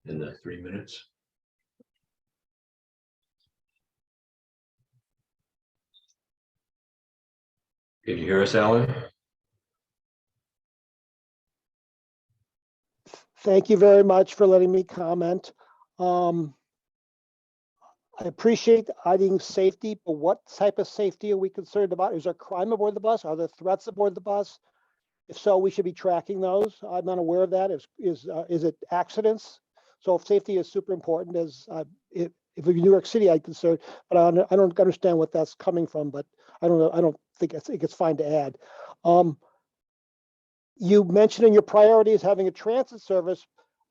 Speaker 1: in the 3 minutes? Can you hear us, Alan?
Speaker 7: Thank you very much for letting me comment. I appreciate adding safety, but what type of safety are we concerned about? Is there crime aboard the bus? Are there threats aboard the bus? If so, we should be tracking those. I'm not aware of that. Is it accidents? So if safety is super important, if we're in New York City, I'm concerned, but I don't understand what that's coming from, but I don't know. I think it's fine to add. You mentioned in your priorities having a transit service,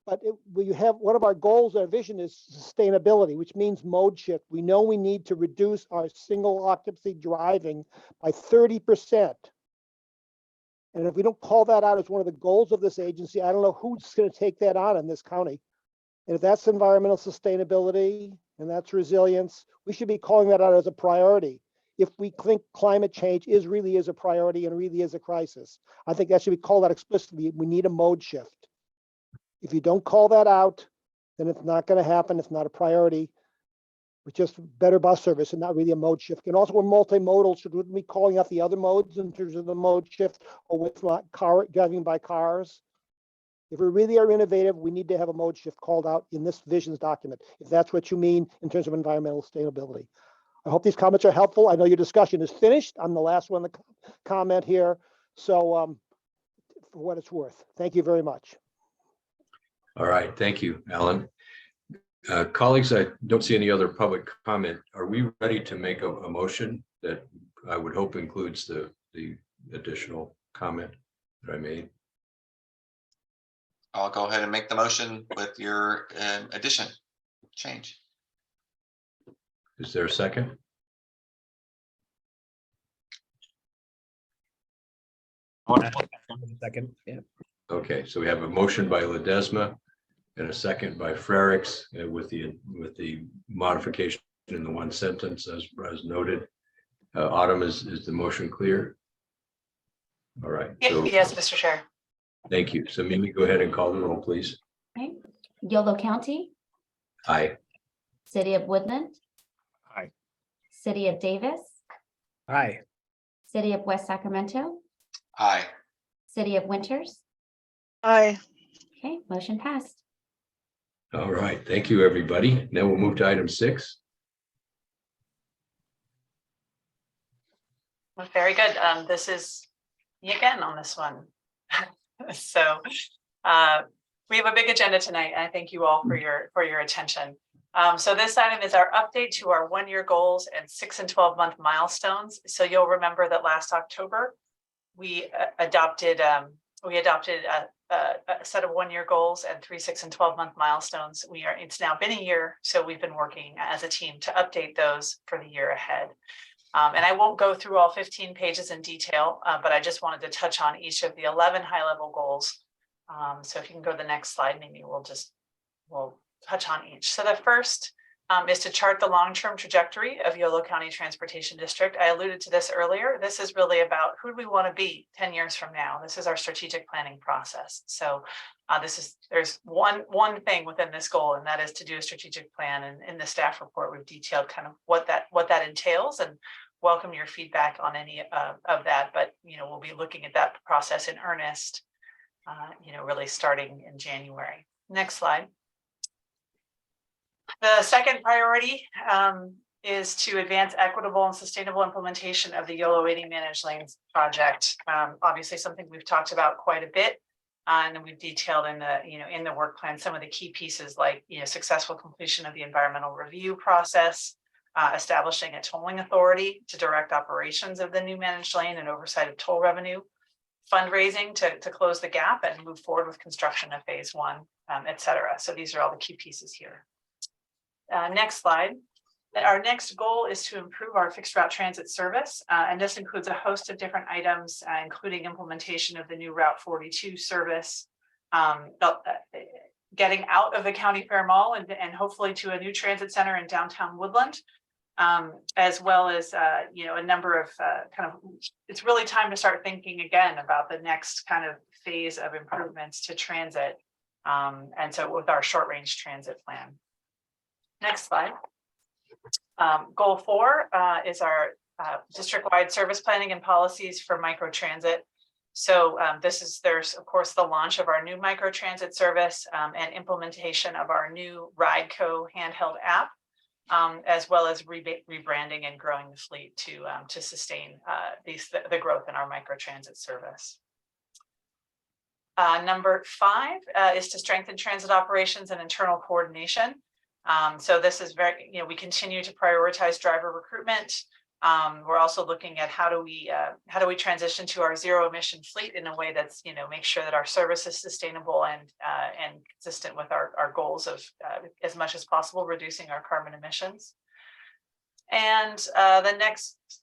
Speaker 7: but we have one of our goals, our vision is sustainability, which means mode shift. We know we need to reduce our single occupancy driving by 30%. And if we don't call that out as one of the goals of this agency, I don't know who's going to take that on in this county. And if that's environmental sustainability and that's resilience, we should be calling that out as a priority. if we think climate change really is a priority and really is a crisis. I think that should be called out explicitly. We need a mode shift. If you don't call that out, then it's not going to happen. It's not a priority. It's just better bus service and not really a mode shift. And also we're multimodal. Should we be calling out the other modes in terms of the mode shift or with driving by cars? If we really are innovative, we need to have a mode shift called out in this visions document, if that's what you mean in terms of environmental sustainability. I hope these comments are helpful. I know your discussion is finished. I'm the last one to comment here. So for what it's worth, thank you very much.
Speaker 1: All right, thank you, Alan. Colleagues, I don't see any other public comment. Are we ready to make a motion that I would hope includes the additional comment that I made?
Speaker 3: I'll go ahead and make the motion with your addition change.
Speaker 1: Is there a second?
Speaker 8: Second, yeah.
Speaker 1: Okay, so we have a motion by Ledesma and a second by Frericks with the modification in the one sentence as noted. Autumn, is the motion clear? All right. So,
Speaker 2: Yes, Mr. Chair.
Speaker 1: thank you. So Mimi, go ahead and call the roll, please.
Speaker 5: Okay. Yolo County,
Speaker 1: Aye.
Speaker 5: City of Woodland,
Speaker 14: Aye.
Speaker 5: City of Davis,
Speaker 8: Aye.
Speaker 5: City of West Sacramento,
Speaker 3: Aye.
Speaker 5: City of Winters.
Speaker 6: Aye.
Speaker 5: Okay, motion passed.
Speaker 1: All right. Thank you, everybody. Now we'll move to item 6.
Speaker 2: Well, very good. This is me again on this one. So we have a big agenda tonight, and I thank you all for your attention. So this item is our update to our 1-year goals and 6 and 12-month milestones. So you'll remember that last October we adopted a set of 1-year goals and 3, 6, and 12-month milestones. It's now been a year, so we've been working as a team to update those for the year ahead. And I won't go through all 15 pages in detail, but I just wanted to touch on each of the 11 high-level goals. So if you can go to the next slide, maybe we'll touch on each. So the first is to chart the long-term trajectory of Yolo County Transportation District. I alluded to this earlier. This is really about who do we want to be 10 years from now. This is our strategic planning process. So there's one thing within this goal, and that is to do a strategic plan. And in the staff report, we've detailed kind of what that entails, and welcome your feedback on any of that. But we'll be looking at that process in earnest, really starting in January. Next slide. The second priority is to advance equitable and sustainable implementation of the Yolo 80 Managed Lanes project. Obviously, something we've talked about quite a bit, and we've detailed in the work plan some of the key pieces like successful completion of the environmental review process, establishing a tolling authority to direct operations of the new managed lane and oversight of toll revenue, fundraising to close the gap and move forward with construction of phase 1, et cetera. So these are all the key pieces here. Next slide. Our next goal is to improve our fixed route transit service, and this includes a host of different items, including implementation of the new Route 42 service, getting out of the County Fair Mall and hopefully to a new transit center in downtown Woodland, as well as a number of it's really time to start thinking again about the next kind of phase of improvements to transit, and so with our short range transit plan. Next slide. Goal 4 is our district-wide service planning and policies for microtransit. So there's of course the launch of our new microtransit service and implementation of our new RideCo handheld app, as well as rebranding and growing the fleet to sustain the growth in our microtransit service. Number 5 is to strengthen transit operations and internal coordination. So this is we continue to prioritize driver recruitment. We're also looking at how do we transition to our zero emission fleet in a way that's make sure that our service is sustainable and consistent with our goals of as much as possible reducing our carbon emissions. And the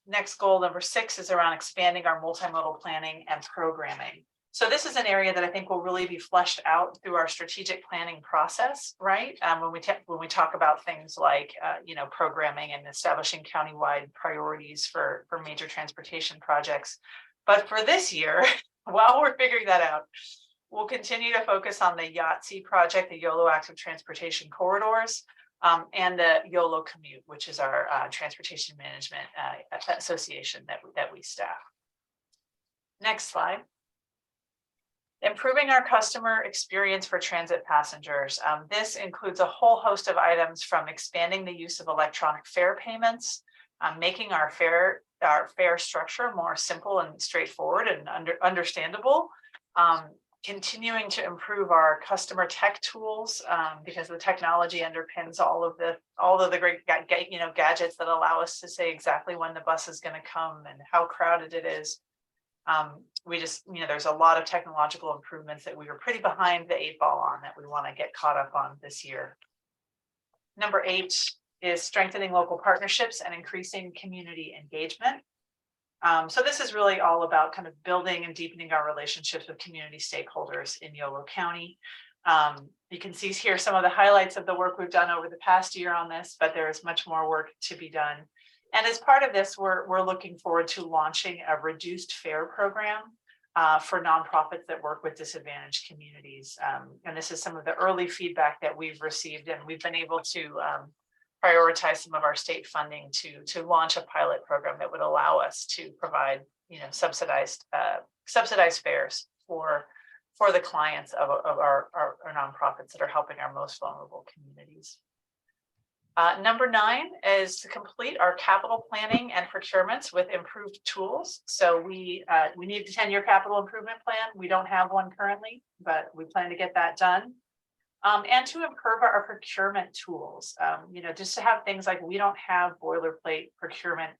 Speaker 2: next goal, number 6, is around expanding our multimodal planning and programming. So this is an area that I think will really be fleshed out through our strategic planning process, right? When we talk about things like, programming and establishing countywide priorities for major transportation projects. But for this year, while we're figuring that out, we'll continue to focus on the YCTD project, the Yolo Active Transportation Corridors, and the Yolo Commute, which is our transportation management association that we staff. Next slide. Improving our customer experience for transit passengers. This includes a whole host of items from expanding the use of electronic fare payments, making our fare structure more simple and straightforward and understandable, continuing to improve our customer tech tools because the technology underpins all of the great gadgets that allow us to say exactly when the bus is going to come and how crowded it is. There's a lot of technological improvements that we were pretty behind the 8 ball on that we want to get caught up on this year. Number 8 is strengthening local partnerships and increasing community engagement. So this is really all about kind of building and deepening our relationships with community stakeholders in Yolo County. You can see here some of the highlights of the work we've done over the past year on this, but there is much more work to be done. And as part of this, we're looking forward to launching a reduced fare program for nonprofits that work with disadvantaged communities. And this is some of the early feedback that we've received, and we've been able to prioritize some of our state funding to launch a pilot program that would allow us to provide subsidized fares for the clients of our nonprofits that are helping our most vulnerable communities. Number 9 is to complete our capital planning and procurements with improved tools. So we need the 10-year capital improvement plan. We don't have one currently, but we plan to get that done. And to improve our procurement tools, just to have things like, we don't have boilerplate procurement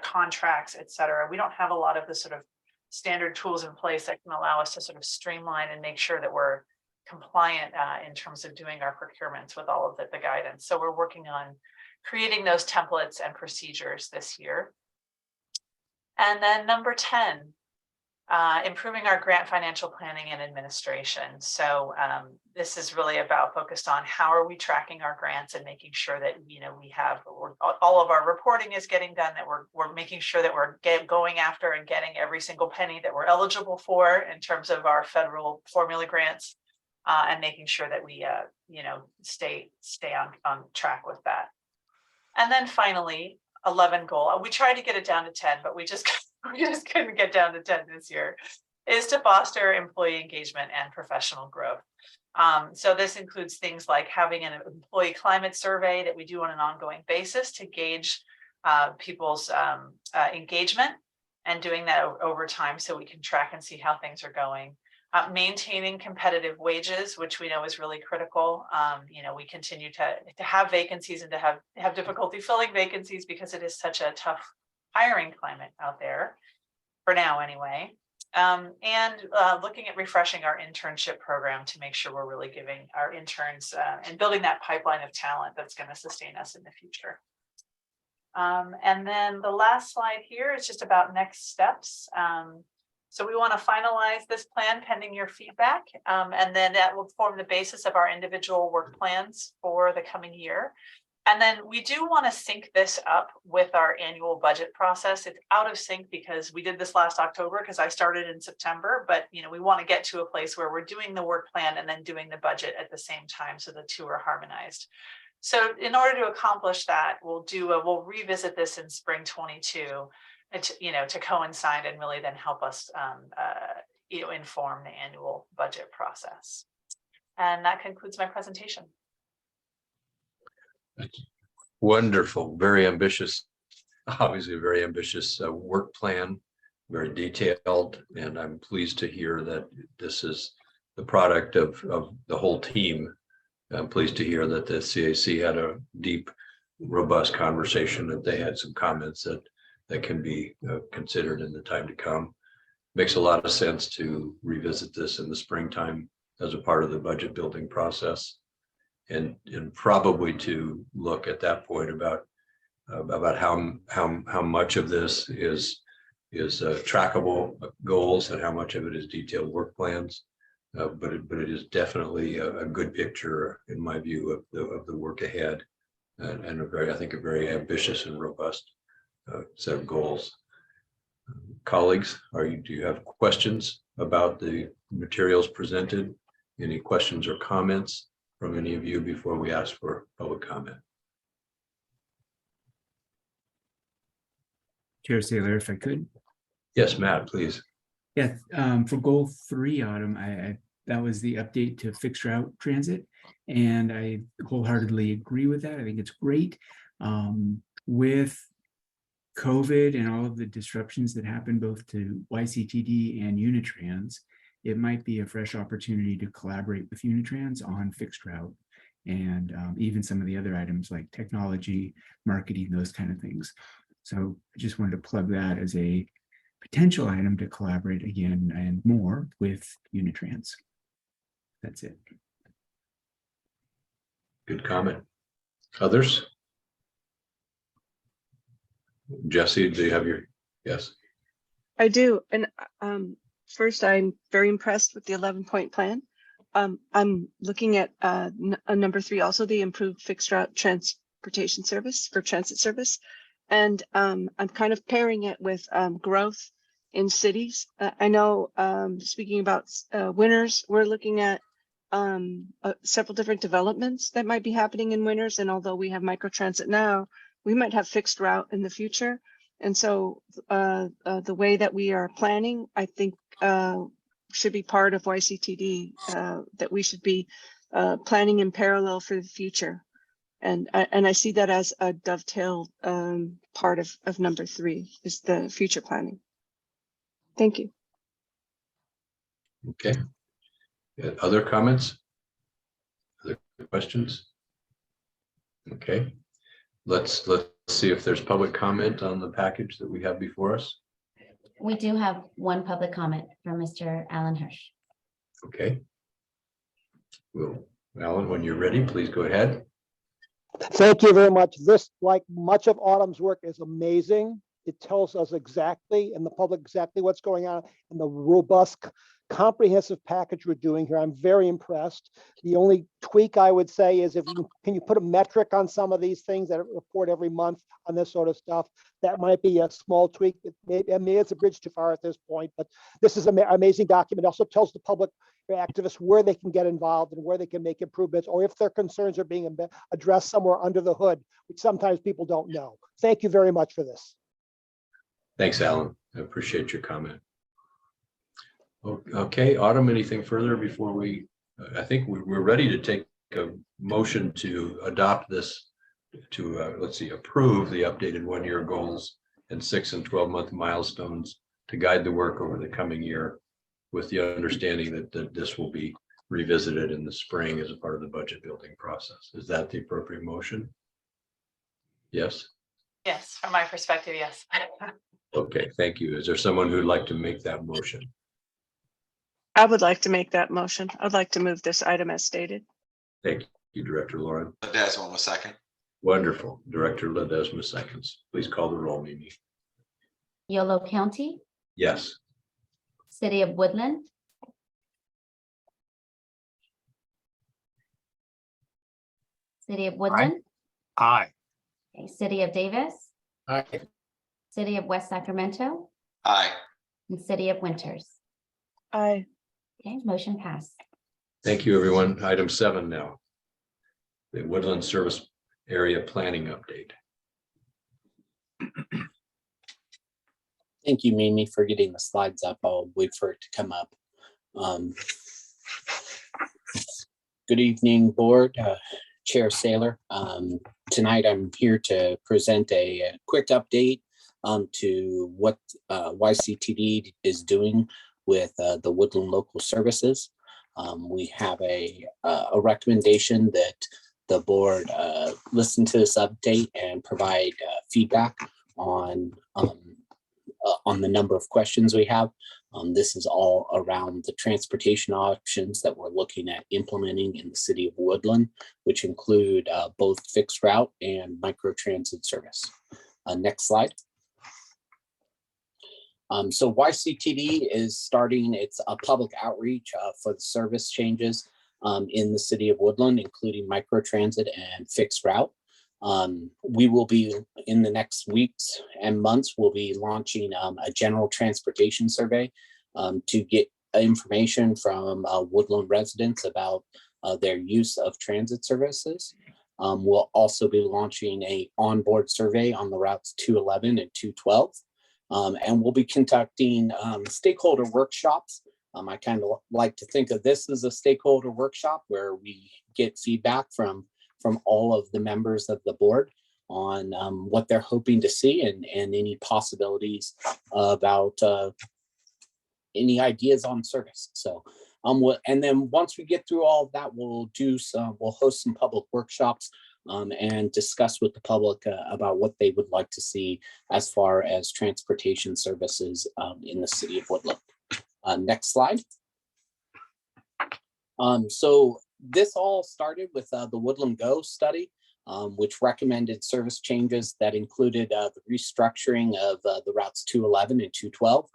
Speaker 2: contracts, et cetera. We don't have a lot of the sort of standard tools in place that can allow us to sort of streamline and make sure that we're compliant in terms of doing our procurements with all of the guidance. So we're working on creating those templates and procedures this year. And then number 10, improving our grant financial planning and administration. So this is really about focused on how are we tracking our grants and making sure that we have all of our reporting is getting done, that we're making sure that we're going after and getting every single penny that we're eligible for in terms of our federal formula grants. And making sure that we, stay on track with that. And then finally, 11 goal. We tried to get it down to 10, but we just couldn't get down to 10 this year. Is to foster employee engagement and professional growth. So this includes things like having an employee climate survey that we do on an ongoing basis to gauge people's engagement, and doing that over time so we can track and see how things are going. Maintaining competitive wages, which we know is really critical. We continue to have vacancies and to have difficulty filling vacancies because it is such a tough hiring climate out there, for now anyway. And looking at refreshing our internship program to make sure we're really giving our interns and building that pipeline of talent that's going to sustain us in the future. And then the last slide here is just about next steps. So we want to finalize this plan pending your feedback, and then that will form the basis of our individual work plans for the coming year. And then we do want to sync this up with our annual budget process. It's out of sync because we did this last October because I started in September, but we want to get to a place where we're doing the work plan and then doing the budget at the same time so the two are harmonized. So in order to accomplish that, we'll revisit this in spring 22. To coincide and really then help us, inform the annual budget process. And that concludes my presentation.
Speaker 1: Wonderful, very ambitious, obviously a very ambitious work plan, very detailed, and I'm pleased to hear that this is the product of the whole team. I'm pleased to hear that the CAC had a deep, robust conversation, that they had some comments that can be considered in the time to come. Makes a lot of sense to revisit this in the springtime as a part of the budget building process, and probably to look at that point about how much of this is trackable goals and how much of it is detailed work plans. But it is definitely a good picture, in my view, of the work ahead, and I think a very ambitious and robust set of goals. Colleagues, do you have questions about the materials presented? Any questions or comments from any of you before we ask for public comment?
Speaker 9: Chair Saylor, if I could.
Speaker 1: Yes, Matt, please.
Speaker 9: Yeah, for goal 3, Autumn, that was the update to fixed route transit, and I wholeheartedly agree with that. I think it's great. With COVID and all of the disruptions that happened both to YCTD and Unitrans, it might be a fresh opportunity to collaborate with Unitrans on fixed route and even some of the other items like technology, marketing, those kind of things. So I just wanted to plug that as a potential item to collaborate again and more with Unitrans. That's it.
Speaker 1: Good comment. Others? Jesse, do you have your, yes?
Speaker 6: I do. And first, I'm very impressed with the 11-point plan. I'm looking at number 3, also the improved fixed route transportation service for transit service. And I'm kind of pairing it with growth in cities. I know, speaking about Winters, we're looking at several different developments that might be happening in Winters. And although we have microtransit now, we might have fixed route in the future. And so the way that we are planning, I think should be part of YCTD, that we should be planning in parallel for the future. And I see that as a dovetail part of number 3 is the future planning. Thank you.
Speaker 1: Okay. Other comments? Other questions? Okay. Let's see if there's public comment on the package that we have before us.
Speaker 5: We do have one public comment from Mr. Alan Hirsch.
Speaker 1: Okay. Well, Alan, when you're ready, please go ahead.
Speaker 7: Thank you very much. This, like much of Autumn's work, is amazing. It tells us exactly, and the public exactly what's going on in the robust, comprehensive package we're doing here. I'm very impressed. The only tweak I would say is can you put a metric on some of these things that report every month on this sort of stuff? That might be a small tweak. Maybe it's a bridge too far at this point, but this is an amazing document. It also tells the public activists where they can get involved and where they can make improvements, or if their concerns are being addressed somewhere under the hood, which sometimes people don't know. Thank you very much for this.
Speaker 1: Thanks, Alan. I appreciate your comment. Okay, Autumn, anything further before I think we're ready to take a motion to adopt this, to let's see, approve the updated 1-year goals and 6 and 12-month milestones to guide the work over the coming year, with the understanding that this will be revisited in the spring as a part of the budget building process. Is that the appropriate motion? Yes?
Speaker 2: Yes, from my perspective, yes.
Speaker 1: Okay, thank you. Is there someone who'd like to make that motion?
Speaker 6: I would like to make that motion. I'd like to move this item as stated.
Speaker 1: Thank you, Director Lauren.
Speaker 3: Ledesma was second.
Speaker 1: Wonderful. Director Ledesma seconds. Please call the roll, Mimi.
Speaker 5: Yolo County,
Speaker 1: Yes.
Speaker 5: City of Woodland, City of Woodland,
Speaker 14: Aye.
Speaker 5: okay, City of Davis,
Speaker 14: Aye.
Speaker 5: City of West Sacramento,
Speaker 3: Aye.
Speaker 5: and City of Winters.
Speaker 6: Aye.
Speaker 5: Okay, motion passed.
Speaker 1: Thank you, everyone. Item 7 now. The Woodland Service Area Planning Update.
Speaker 13: Thank you, Mimi, for getting the slides up. I'll wait for it to come up. Good evening, board. Chair Saylor. Tonight I'm here to present a quick update to what YCTD is doing with the Woodland Local Services. We have a recommendation that the board listen to this update and provide feedback on the number of questions we have. This is all around the transportation options that we're looking at implementing in the city of Woodland, which include both fixed route and microtransit service. Next slide. So YCTD is starting its public outreach for the service changes in the city of Woodland, including microtransit and fixed route. We will be, in the next weeks and months, we'll be launching a general transportation survey to get information from Woodland residents about their use of transit services. We'll also be launching a onboard survey on the routes 211 and 212. And we'll be conducting stakeholder workshops. I kind of like to think of this as a stakeholder workshop where we get feedback from all of the members of the board on what they're hoping to see and any possibilities about any ideas on service. So, and then once we get through all of that, we'll host some public workshops and discuss with the public about what they would like to see as far as transportation services in the city of Woodland. Next slide. So this all started with the Woodland Go study, which recommended service changes that included the restructuring of the routes 211 and 212.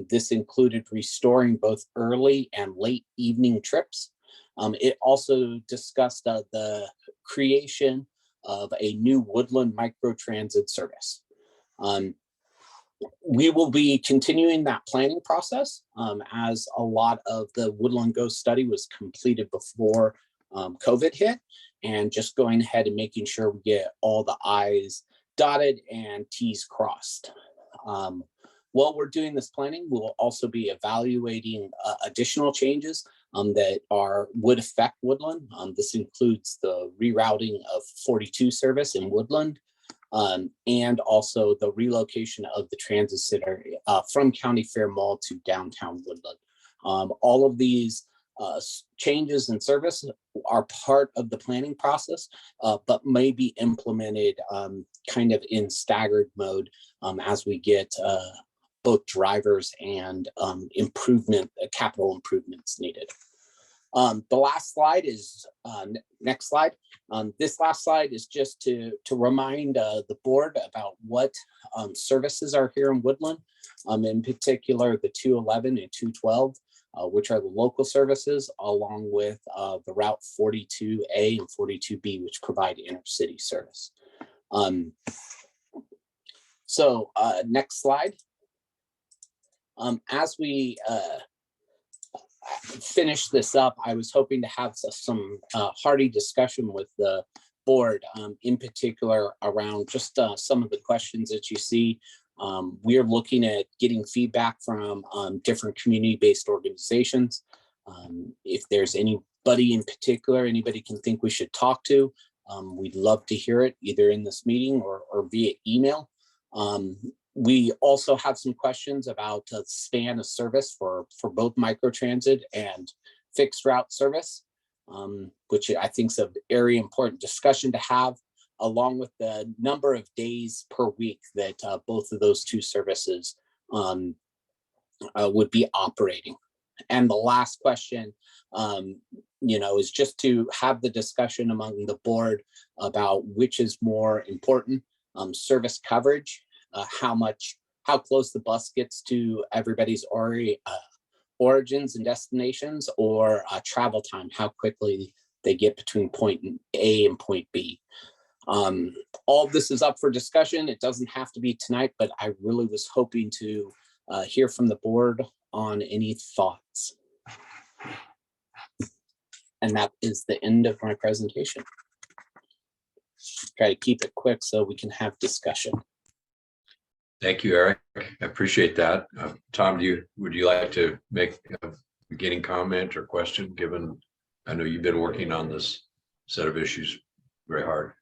Speaker 13: This included restoring both early and late evening trips. It also discussed the creation of a new Woodland microtransit service. We will be continuing that planning process as a lot of the Woodland Go study was completed before COVID hit, and just going ahead and making sure we get all the I's dotted and T's crossed. While we're doing this planning, we'll also be evaluating additional changes that would affect Woodland. This includes the rerouting of 42 service in Woodland, and also the relocation of the transit center from County Fair Mall to downtown Woodland. All of these changes in service are part of the planning process, but may be implemented kind of in staggered mode as we get both drivers and capital improvements needed. The last slide is, next slide. This last slide is just to remind the board about what services are here in Woodland, in particular the 211 and 212, which are the local services, along with the Route 42A and 42B, which provide intercity service. So next slide. As we finish this up, I was hoping to have some hearty discussion with the board, in particular around just some of the questions that you see. We're looking at getting feedback from different community-based organizations. If there's anybody in particular, anybody can think we should talk to, we'd love to hear it either in this meeting or via email. We also have some questions about the span of service for both microtransit and fixed route service, which I think is a very important discussion to have, along with the number of days per week that both of those two services would be operating. And the last question, is just to have the discussion among the board about which is more important, service coverage, how close the bus gets to everybody's origins and destinations, or travel time, how quickly they get between point A and point B. All of this is up for discussion. It doesn't have to be tonight, but I really was hoping to hear from the board on any thoughts. And that is the end of my presentation. Try to keep it quick so we can have discussion.
Speaker 1: Thank you, Eric. I appreciate that. Tom, would you like to make a beginning comment or question, given I know you've been working on this set of issues very hard?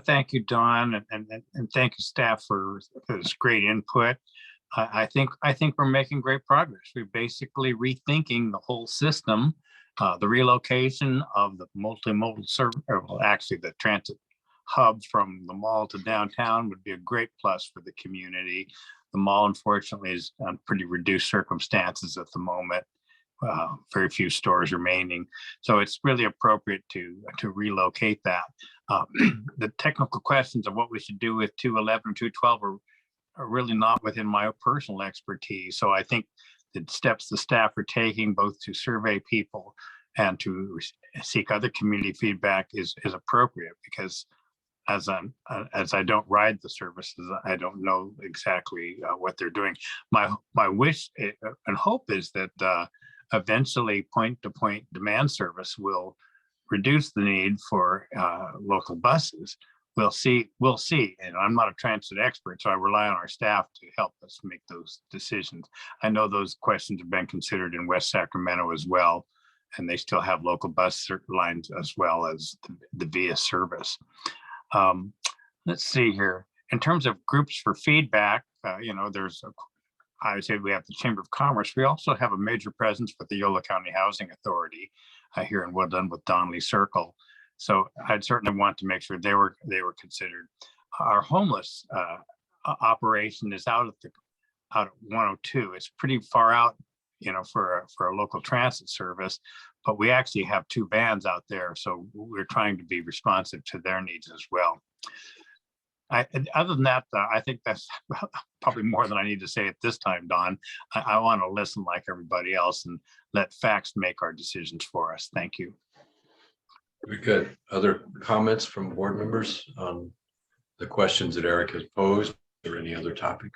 Speaker 14: Thank you, Don, and thank you, staff, for this great input. I think we're making great progress. We're basically rethinking the whole system. The relocation of the multimodal service, well, actually the transit hub from the mall to downtown would be a great plus for the community. The mall, unfortunately, is on pretty reduced circumstances at the moment. Very few stores remaining. So it's really appropriate to relocate that. The technical questions of what we should do with 211 and 212 are really not within my personal expertise. So I think the steps the staff are taking, both to survey people and to seek other community feedback, is appropriate, because as I don't ride the services, I don't know exactly what they're doing. My wish and hope is that eventually point-to-point demand service will reduce the need for local buses. We'll see. And I'm not a transit expert, so I rely on our staff to help us make those decisions. I know those questions have been considered in West Sacramento as well, and they still have local bus lines as well as the VIA service. Let's see here. In terms of groups for feedback, I would say we have the Chamber of Commerce. We also have a major presence with the Yolo County Housing Authority here in Woodland with Donnelly Circle. So I'd certainly want to make sure they were considered. Our homeless operation is out at 102. It's pretty far out, for a local transit service, but we actually have 2 vans out there, so we're trying to be responsive to their needs as well. Other than that, I think that's probably more than I need to say at this time, Don. I want to listen like everybody else and let facts make our decisions for us. Thank you.
Speaker 1: Very good. Other comments from board members on the questions that Eric has posed, or any other topic?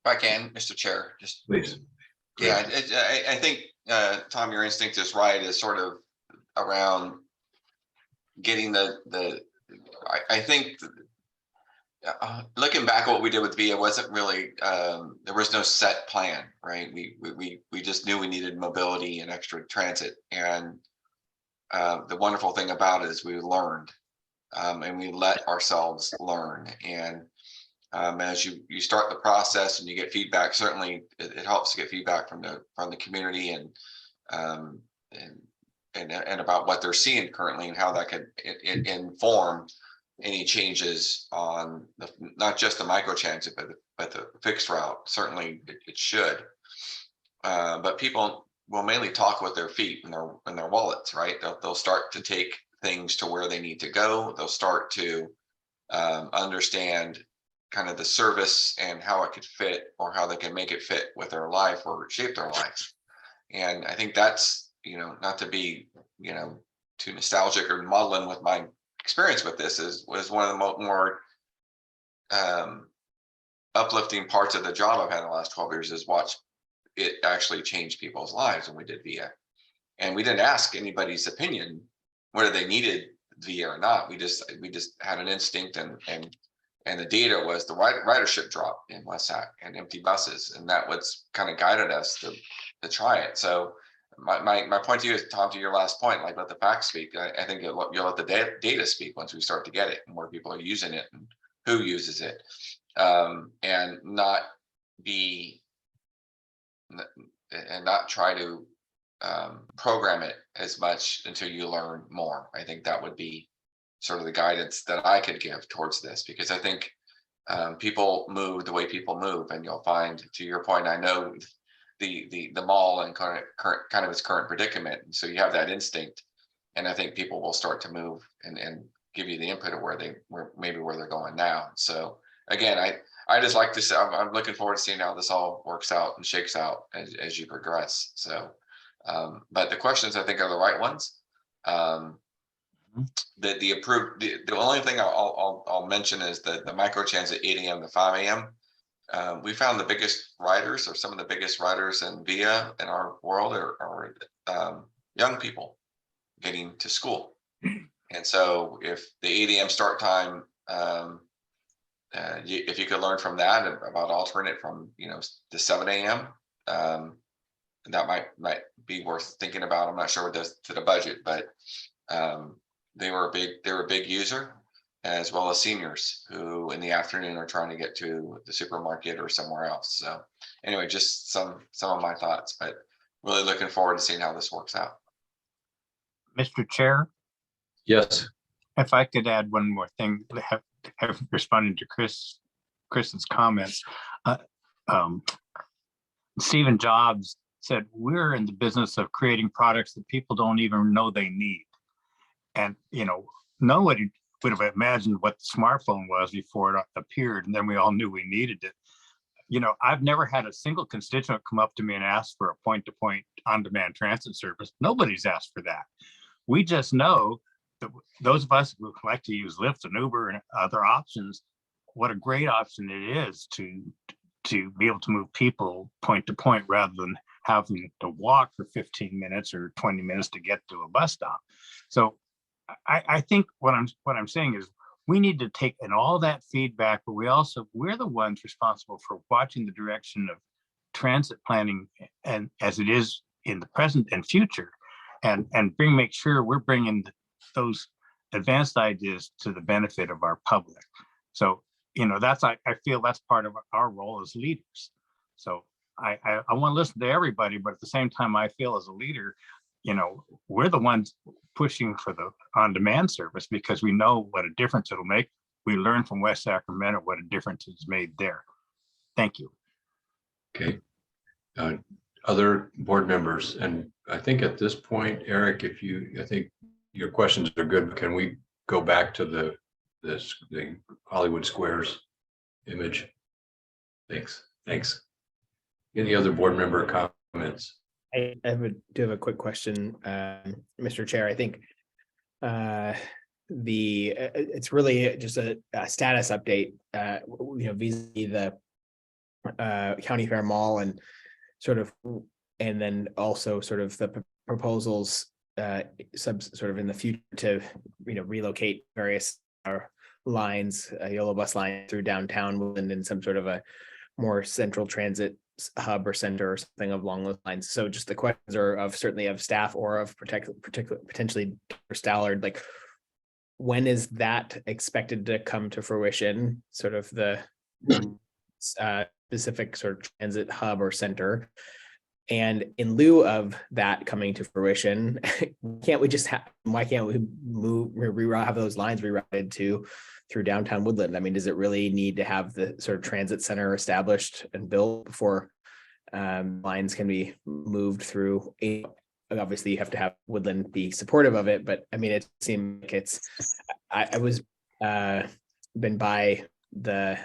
Speaker 3: If I can, Mr. Chair, just
Speaker 1: Please.
Speaker 3: yeah, I think Tom, your instinct is right. Is sort of around getting I think looking back at what we did with VIA wasn't really there was no set plan, right? We just knew we needed mobility and extra transit, and the wonderful thing about it is we learned and we let ourselves learn. And as you start the process and you get feedback, certainly it helps to get feedback from the community and about what they're seeing currently and how that could inform any changes on not just the micro transit but the fixed route. Certainly it should, but people will mainly talk with their feet and their wallets, right? They'll start to take things to where they need to go. They'll start to understand kind of the service and how it could fit, or how they can make it fit with their life or shape their life. And I think that's, not to be, too nostalgic or maudlin with my experience with this, was one of the more uplifting parts of the job I've had in the last 12 years, is watch it actually change people's lives when we did VIA. And we didn't ask anybody's opinion whether they needed VIA or not. We just had an instinct, and the data was the ridership drop in West Sac and empty buses, and that what's kind of guided us to try it. So my point to you is, Tom, to your last point, like let the facts speak. I think you'll let the data speak once we start to get it, and more people are using it and who uses it, and not try to program it as much until you learn more. I think that would be sort of the guidance that I could give towards this, because I think people move the way people move, and you'll find, to your point, I know the mall and kind of its current predicament, so you have that instinct, and I think people will start to move and give you the input of where they're going now. So again, I just like to say I'm looking forward to seeing how this all works out and shakes out as you progress. So but the questions I think are the right ones. The only thing I'll mention is the micro transit 8 a.m. to 5 a.m. We found the biggest riders, or some of the biggest riders in VIA in our world, are young people getting to school. And so if the 8 a.m. start time, if you could learn from that about alternate from the 7 a.m. That might be worth thinking about. I'm not sure what does to the budget, but they were a big user, as well as seniors who in the afternoon are trying to get to the supermarket or somewhere else. So anyway, just some of my thoughts, but really looking forward to seeing how this works out.
Speaker 14: Mr. Chair?
Speaker 1: Yes.
Speaker 14: If I could add one more thing, have responded to Chris's comments. Stephen Jobs said, we're in the business of creating products that people don't even know they need. And nobody would have imagined what the smartphone was before it appeared, and then we all knew we needed it. You know, I've never had a single constituent come up to me and ask for a point-to-point on-demand transit service. Nobody's asked for that. We just know that those of us who like to use Lyft and Uber and other options, what a great option it is to be able to move people point to point rather than having to walk for 15 minutes or 20 minutes to get to a bus stop. So I think what I'm saying is we need to take in all that feedback, but we're the ones responsible for watching the direction of transit planning and as it is in the present and future, and make sure we're bringing those advanced ideas to the benefit of our public. So, you know, I feel that's part of our role as leaders. So I want to listen to everybody, but at the same time, I feel as a leader, you know, we're the ones pushing for the on-demand service because we know what a difference it'll make. We learned from West Sacramento what a difference it's made there. Thank you.
Speaker 1: Okay. Other board members, and I think at this point, Eric, I think your questions are good, but can we go back to the Hollywood Squares image? Thanks. Any other board member comments?
Speaker 8: I do have a quick question, Mr. Chair. I think it's really just a status update, you know, vis-a-vis the County Fair Mall and and then also sort of the proposals sort of in the future to, you know, relocate various lines, Yolo bus line through downtown Woodland in some sort of a more central transit hub or center or something along those lines. So just the questions are certainly of staff or of potentially Stallard, like when is that expected to come to fruition? Sort of the specific sort of transit hub or center. And in lieu of that coming to fruition, why can't we have those lines rerouted through downtown Woodland? I mean, does it really need to have the sort of transit center established and built before lines can be moved through? Obviously you have to have Woodland be supportive of it, but I mean, it seemed like I was been by the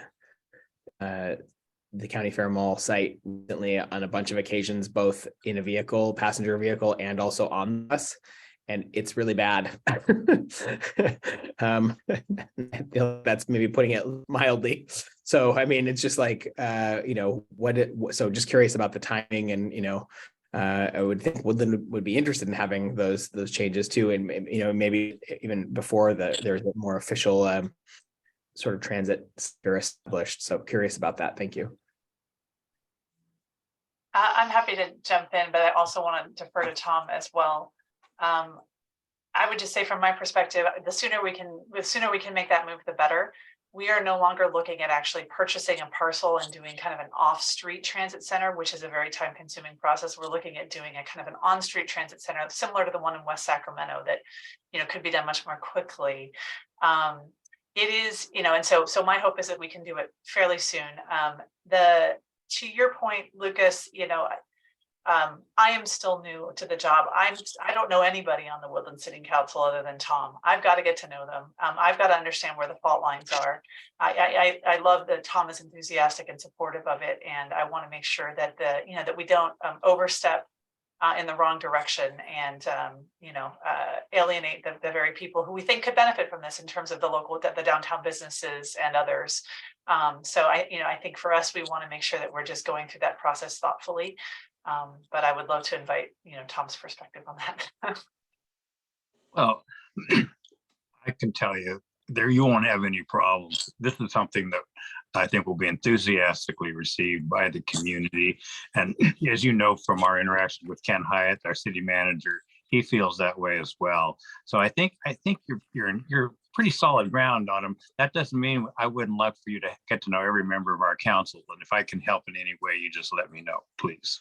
Speaker 8: County Fair Mall site recently on a bunch of occasions, both in a vehicle, passenger vehicle, and also on the bus. And it's really bad. I feel that's maybe putting it mildly. So, I mean, it's just like, you know, so just curious about the timing and, you know, I would think Woodland would be interested in having those changes too. And, you know, maybe even before there's a more official sort of transit established. So curious about that. Thank you.
Speaker 2: I'm happy to jump in, but I also want to defer to Tom as well. I would just say from my perspective, the sooner we can make that move, the better. We are no longer looking at actually purchasing a parcel and doing kind of an off-street transit center, which is a very time-consuming process. We're looking at doing a kind of an on-street transit center similar to the one in West Sacramento that, you know, could be done much more quickly. It is, you know, and so my hope is that we can do it fairly soon. To your point, Lucas, you know, I am still new to the job. I don't know anybody on the Woodland City Council other than Tom. I've got to get to know them. I've got to understand where the fault lines are. I love that Tom is enthusiastic and supportive of it, and I want to make sure that that we don't overstep in the wrong direction and alienate the very people who we think could benefit from this in terms of the downtown businesses and others. So I think for us, we want to make sure that we're just going through that process thoughtfully. But I would love to invite, Tom's perspective on that.
Speaker 14: Well, I can tell you there, you won't have any problems. This is something that I think will be enthusiastically received by the community. And as you know, from our interaction with Ken Hyatt, our city manager, he feels that way as well. So I think you're pretty solid ground on him. That doesn't mean I wouldn't love for you to get to know every member of our council. And if I can help in any way, you just let me know, please.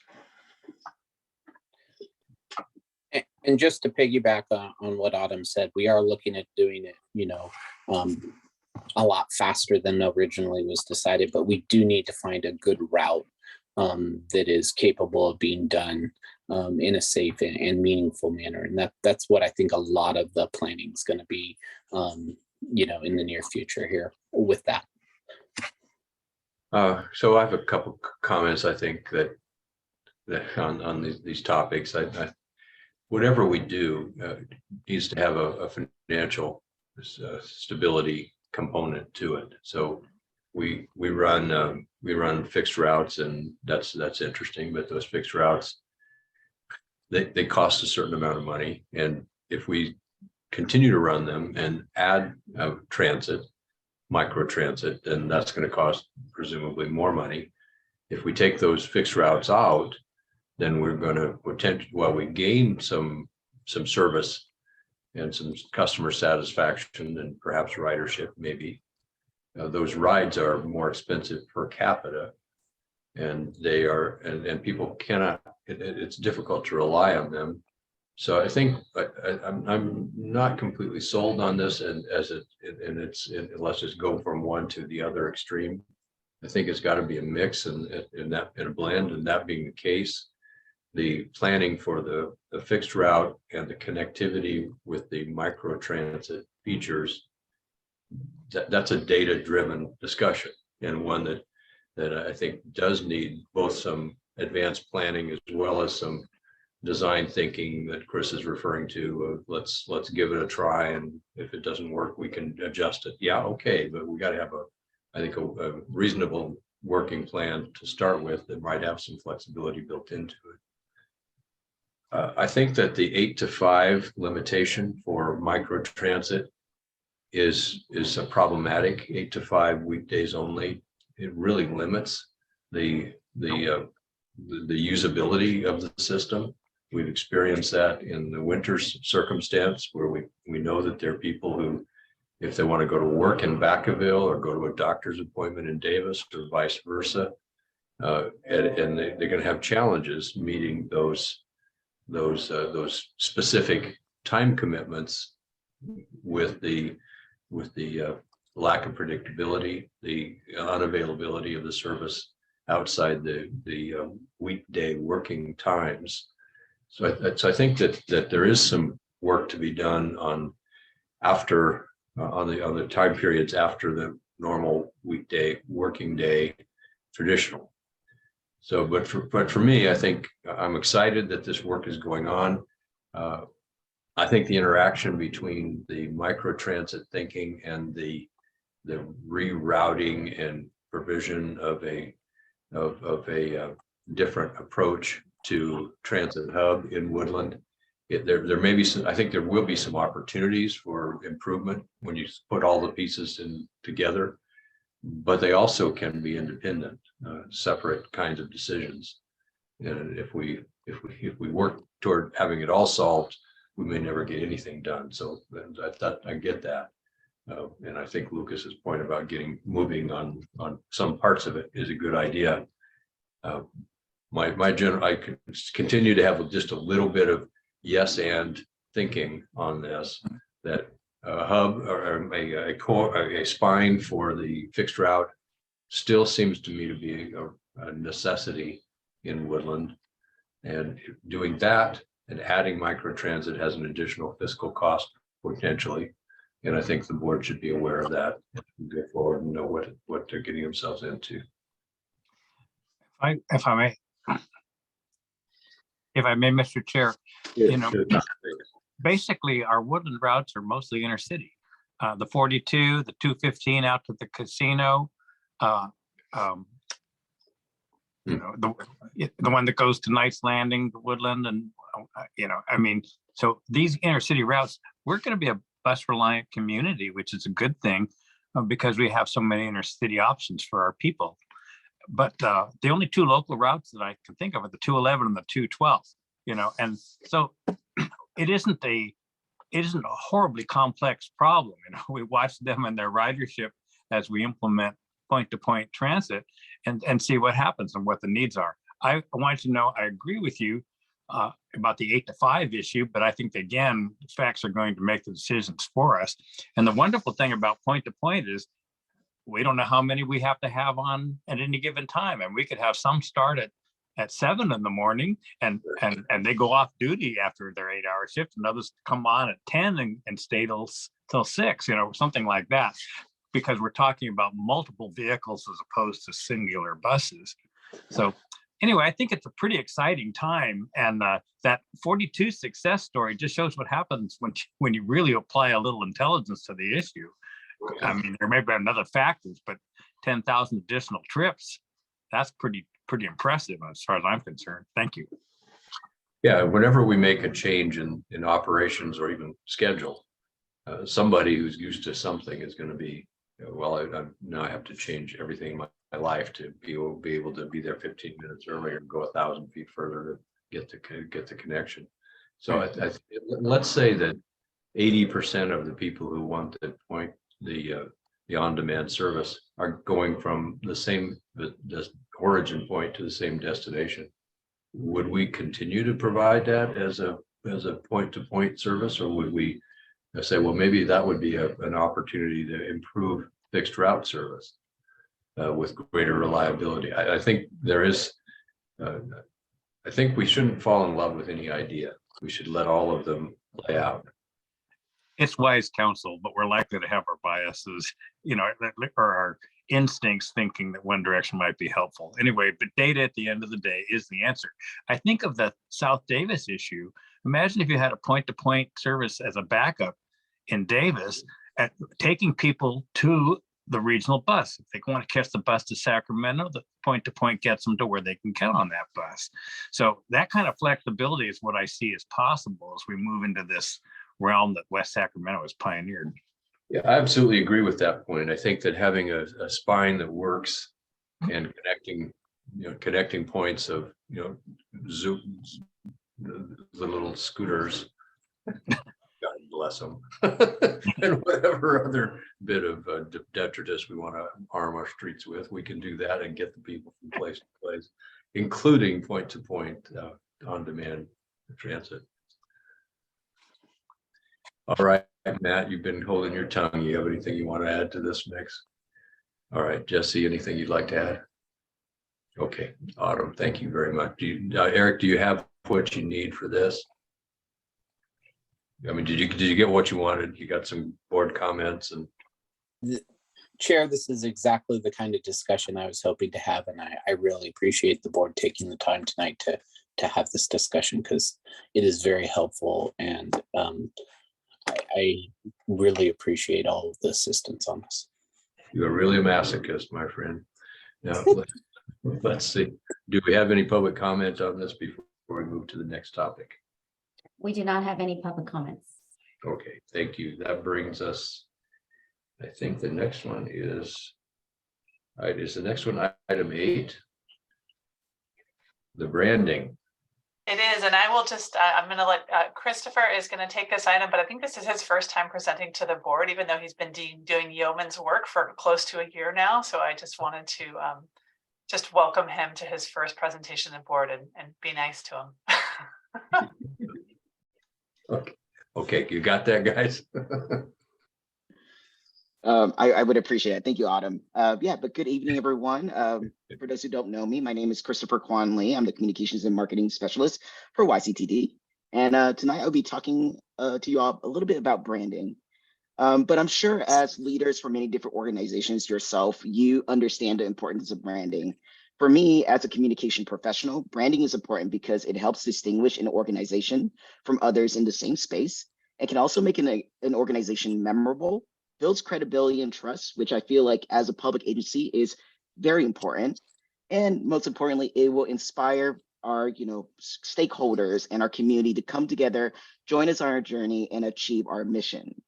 Speaker 13: And just to piggyback on what Autumn said, we are looking at doing it, a lot faster than originally was decided, but we do need to find a good route that is capable of being done in a safe and meaningful manner. And that's what I think a lot of the planning is going to be in the near future here with that.
Speaker 1: So I have a couple comments, I think that on these topics. Whatever we do needs to have a financial stability component to it. So we run fixed routes, and that's interesting, but those fixed routes, they cost a certain amount of money. And if we continue to run them and add transit, micro transit, then that's going to cost presumably more money. If we take those fixed routes out, then we're going to potentially, while we gain some service and some customer satisfaction and perhaps ridership, maybe those rides are more expensive per capita, and they are, and people cannot. It's difficult to rely on them. So I think I'm not completely sold on this, and let's just go from one to the other extreme. I think it's got to be a mix and in a blend, and that being the case, the planning for the fixed route and the connectivity with the micro transit features, that's a data-driven discussion, and one that I think does need both some advanced planning as well as some design thinking that Chris is referring to. Let's give it a try, and if it doesn't work, we can adjust it. Yeah, okay, but we got to have I think a reasonable working plan to start with that might have some flexibility built into it. I think that the 8 to 5 limitation for micro transit is a problematic. 8 to 5 weekdays only. It really limits the usability of the system. We've experienced that in the winter circumstance, where we know that there are people who, if they want to go to work in Vacaville or go to a doctor's appointment in Davis or vice versa, and they're going to have challenges meeting those specific time commitments with the lack of predictability, the unavailability of the service outside the weekday working times. So I think that there is some work to be done on the time periods after the normal weekday working day traditional. So, but for me, I think I'm excited that this work is going on. I think the interaction between the micro transit thinking and the rerouting and provision of a different approach to transit hub in Woodland, there may be some. I think there will be some opportunities for improvement when you put all the pieces together, but they also can be independent, separate kinds of decisions. And if we work toward having it all solved, we may never get anything done. So I get that. And I think Lucas's point about moving on some parts of it is a good idea. I continue to have just a little bit of yes and thinking on this, that a hub or a spine for the fixed route still seems to me to be a necessity in Woodland, and doing that and adding micro transit has an additional fiscal cost potentially. And I think the board should be aware of that and go forward and know what they're getting themselves into.
Speaker 14: If I may, Mr. Chair, basically our Woodland routes are mostly inner city. The 42, the 215 out to the casino, the one that goes to Knights Landing, the Woodland, and so these inner city routes, we're going to be a bus reliant community, which is a good thing because we have so many inner city options for our people. But the only two local routes that I can think of are the 211 and the 212, and so it isn't a horribly complex problem. We watch them and their ridership as we implement point-to-point transit and see what happens and what the needs are. I want you to know, I agree with you about the 8 to 5 issue, but I think again, the facts are going to make the decisions for us. And the wonderful thing about point-to-point is we don't know how many we have to have on at any given time. And we could have some start at at 7 in the morning and they go off duty after their 8-hour shift, and others come on at 10 and stay till 6, something like that. Because we're talking about multiple vehicles as opposed to singular buses. So anyway, I think it's a pretty exciting time. And that 42 success story just shows what happens when you really apply a little intelligence to the issue. I mean, there may be other factors, but 10,000 additional trips, that's pretty impressive as far as I'm concerned. Thank you.
Speaker 1: Yeah, whenever we make a change in operations or even schedule, somebody who's used to something is going to be, well, now I have to change everything in my life to be able to be there 15 minutes earlier and go 1,000 feet further to get the connection. So let's say that 80% of the people who want the on-demand service are going from the origin point to the same destination. Would we continue to provide that as a point-to-point service, or would we say, well, maybe that would be an opportunity to improve fixed route service with greater reliability? I think there is. I think we shouldn't fall in love with any idea. We should let all of them play out.
Speaker 14: It's wise counsel, but we're likely to have our biases, or our instincts thinking that one direction might be helpful. Anyway, but data at the end of the day is the answer. I think of the South Davis issue. Imagine if you had a point-to-point service as a backup in Davis, at taking people to the regional bus. If they want to catch the bus to Sacramento, the point-to-point gets them to where they can count on that bus. So that kind of flexibility is what I see as possible as we move into this realm that West Sacramento has pioneered.
Speaker 1: Yeah, I absolutely agree with that point. I think that having a spine that works and connecting points of, Zoom, the little scooters, God bless them, and whatever other bit of detritus we want to arm our streets with, we can do that and get the people from place to place, including point-to-point on-demand transit. All right, Matt, you've been holding your tongue. You have anything you want to add to this mix? All right, Jesse, anything you'd like to add? Okay, Autumn, thank you very much. Eric, do you have what you need for this? I mean, did you get what you wanted? You got some board comments and.
Speaker 13: Chair, this is exactly the kind of discussion I was hoping to have, and I really appreciate the board taking the time tonight to have this discussion, because it is very helpful, and I really appreciate all of the assistance on this.
Speaker 1: You are really a masochist, my friend. Now, let's see. Do we have any public comment on this before we move to the next topic?
Speaker 5: We do not have any public comments.
Speaker 1: Okay, thank you. That brings us, I think the next one is the next one item 8? The branding.
Speaker 2: It is, and I will just, I'm going to let, Christopher is going to take this item, but I think this is his first time presenting to the board, even though he's been doing yeoman's work for close to a year now. So I just wanted to just welcome him to his first presentation to the board and be nice to him.
Speaker 1: Okay, you got that, guys?
Speaker 15: I would appreciate it. Thank you, Autumn. But good evening, everyone. For those who don't know me, my name is Christopher Kwan Lee. I'm the Communications and Marketing Specialist for YCTD. And tonight I'll be talking to you all a little bit about branding. But I'm sure as leaders for many different organizations yourself, you understand the importance of branding. For me, as a communication professional, branding is important because it helps distinguish an organization from others in the same space. It can also make an organization memorable, builds credibility and trust, which I feel like as a public agency is very important. And most importantly, it will inspire our stakeholders and our community to come together, join us on our journey, and achieve our mission.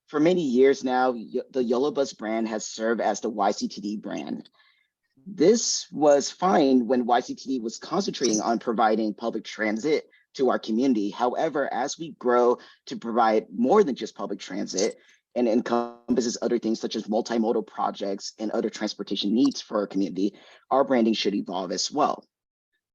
Speaker 15: For many years now, the Yolo Bus brand has served as the YCTD brand. This was fine when YCTD was concentrating on providing public transit to our community. However, as we grow to provide more than just public transit and encompasses other things such as multimodal projects and other transportation needs for our community, our branding should evolve as well.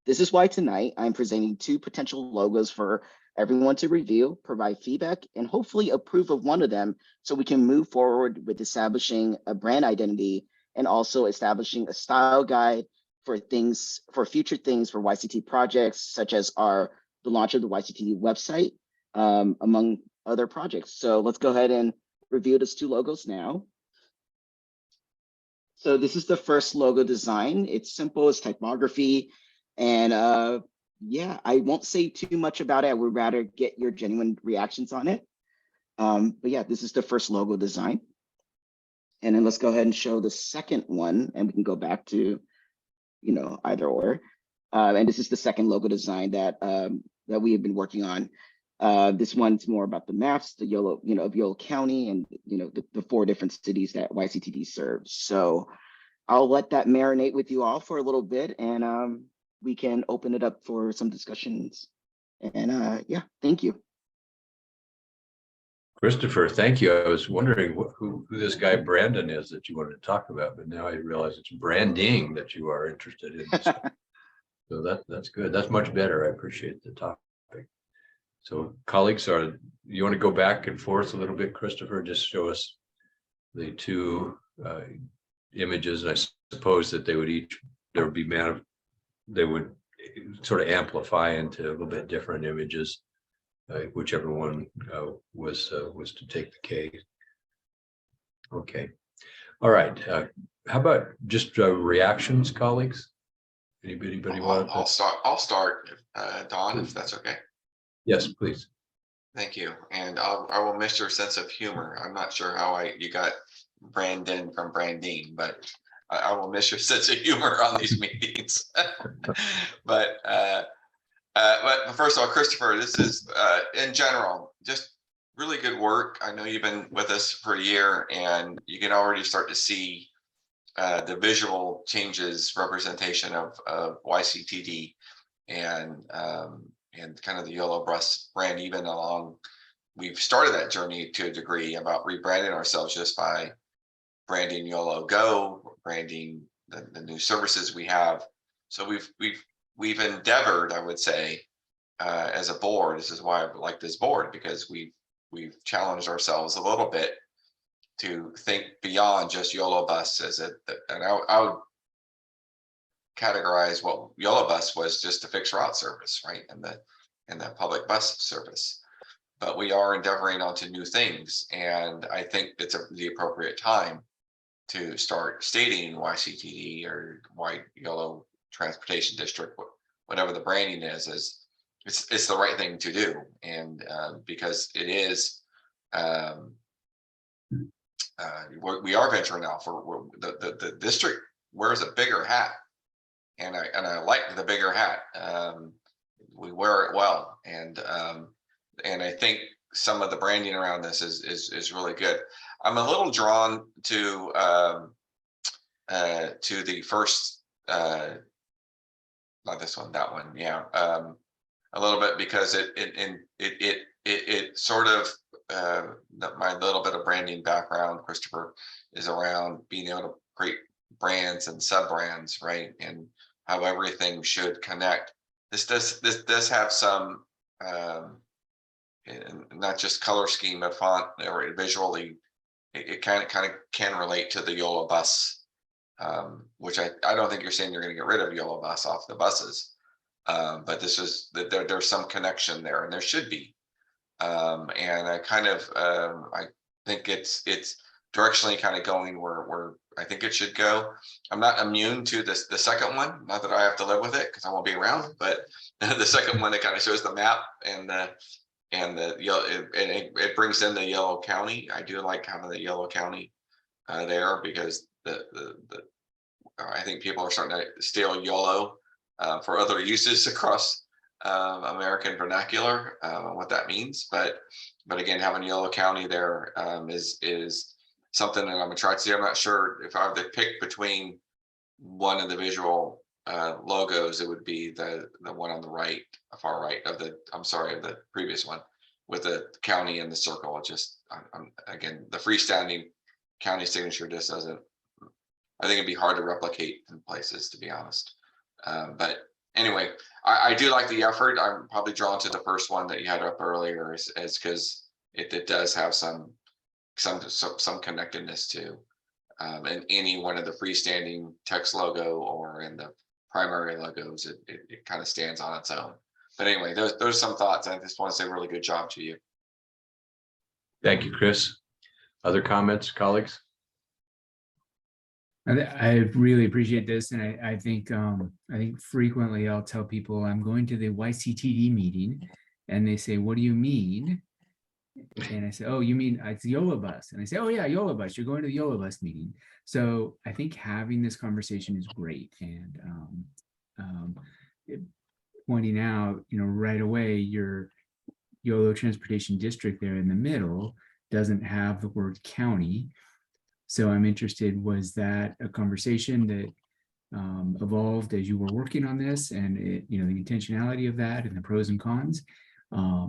Speaker 15: This is why tonight I'm presenting 2 potential logos for everyone to review, provide feedback, and hopefully approve of one of them so we can move forward with establishing a brand identity and also establishing a style guide for future things for YCT projects, such as the launch of the YCTD website, among other projects. So let's go ahead and review those two logos now. So this is the first logo design. It's simple, it's typography, and yeah, I won't say too much about it. I would rather get your genuine reactions on it. But yeah, this is the first logo design. And then let's go ahead and show the second one, and we can go back to, either or. And this is the second logo design that that we have been working on. This one's more about the maps, the Yolo, of Yolo County, and the 4 different cities that YCTD serves. So I'll let that marinate with you all for a little bit, and we can open it up for some discussions. And yeah, thank you.
Speaker 1: Christopher, thank you. I was wondering who this guy Brandon is that you wanted to talk about, but now I realize it's branding that you are interested in. So that's good. That's much better. I appreciate the topic. So colleagues, you want to go back and forth a little bit, Christopher? Just show us the 2 images, and I suppose that they would sort of amplify into a little bit different images, whichever one was to take the case. Okay. All right. How about just reactions, colleagues? Anybody want?
Speaker 3: I'll start, Don, if that's okay.
Speaker 1: Yes, please.
Speaker 3: Thank you. And I will miss your sense of humor. I'm not sure how you got Brandon from Brandine, but I will miss your sense of humor on these meetings. But first of all, Christopher, this is in general just really good work. I know you've been with us for a year, and you can already start to see the visual changes, representation of YCTD, and kind of the Yolo Bus brand. Even along, we've started that journey to a degree about rebranding ourselves just by branding Yolo Go, branding the new services we have. So we've endeavored, I would say, as a board. This is why I like this board, because we've challenged ourselves a little bit to think beyond just Yolo Bus and I would categorize what Yolo Bus was, just a fixed route service, right? And the public bus service. But we are endeavoring onto new things, and I think it's the appropriate time to start stating YCTD or Yolo Transportation District, whatever the branding is it's the right thing to do. And because it is, we are venturing out for the district wears a bigger hat, and I like the bigger hat. We wear it well, and I think some of the branding around this is really good. I'm a little drawn to the first, not this one, that one, yeah, a little bit, because it sort of my little bit of branding background, Christopher, is around being able to create brands and sub brands, right, and how everything should connect. This does have some not just color scheme, but font or visually, it kind of can relate to the Yolo Bus, which I don't think you're saying you're going to get rid of Yolo Bus off the buses, but this is that there's some connection there, and there should be, and I kind of I think it's directionally kind of going where I think it should go. I'm not immune to the second one, not that I have to live with it because I won't be around, but the second one, it kind of shows the map and the yellow, it brings in the Yolo County. I do like having the Yolo County there, because I think people are starting to steal YOLO for other uses across American vernacular, what that means. But again, having Yolo County there is something that I'm attracted to. I'm not sure if I have to pick between one of the visual logos, it would be the one on the right, far right of the previous one, with the county and the circle. It just, again, the freestanding county signature just doesn't, I think it'd be hard to replicate in places, to be honest. But anyway, I do like the effort. I'm probably drawn to the first one that you had up earlier, as because it does have some connectedness to in any one of the freestanding text logo or in the primary logos. It kind of stands on its own. But anyway, those are some thoughts. I just want to say really good job to you.
Speaker 1: Thank you, Chris. Other comments, colleagues?
Speaker 9: I really appreciate this, and I think frequently I'll tell people I'm going to the YCTD meeting, and they say, "What do you mean?" And I say, "Oh, you mean it's Yolo bus?" And I say, "Oh yeah, Yolo bus. You're going to the Yolo bus meeting." So I think having this conversation is great, and pointing out, right away, your Yolo Transportation District there in the middle doesn't have the word county. So I'm interested, was that a conversation that evolved as you were working on this, and the intentionality of that and the pros and cons?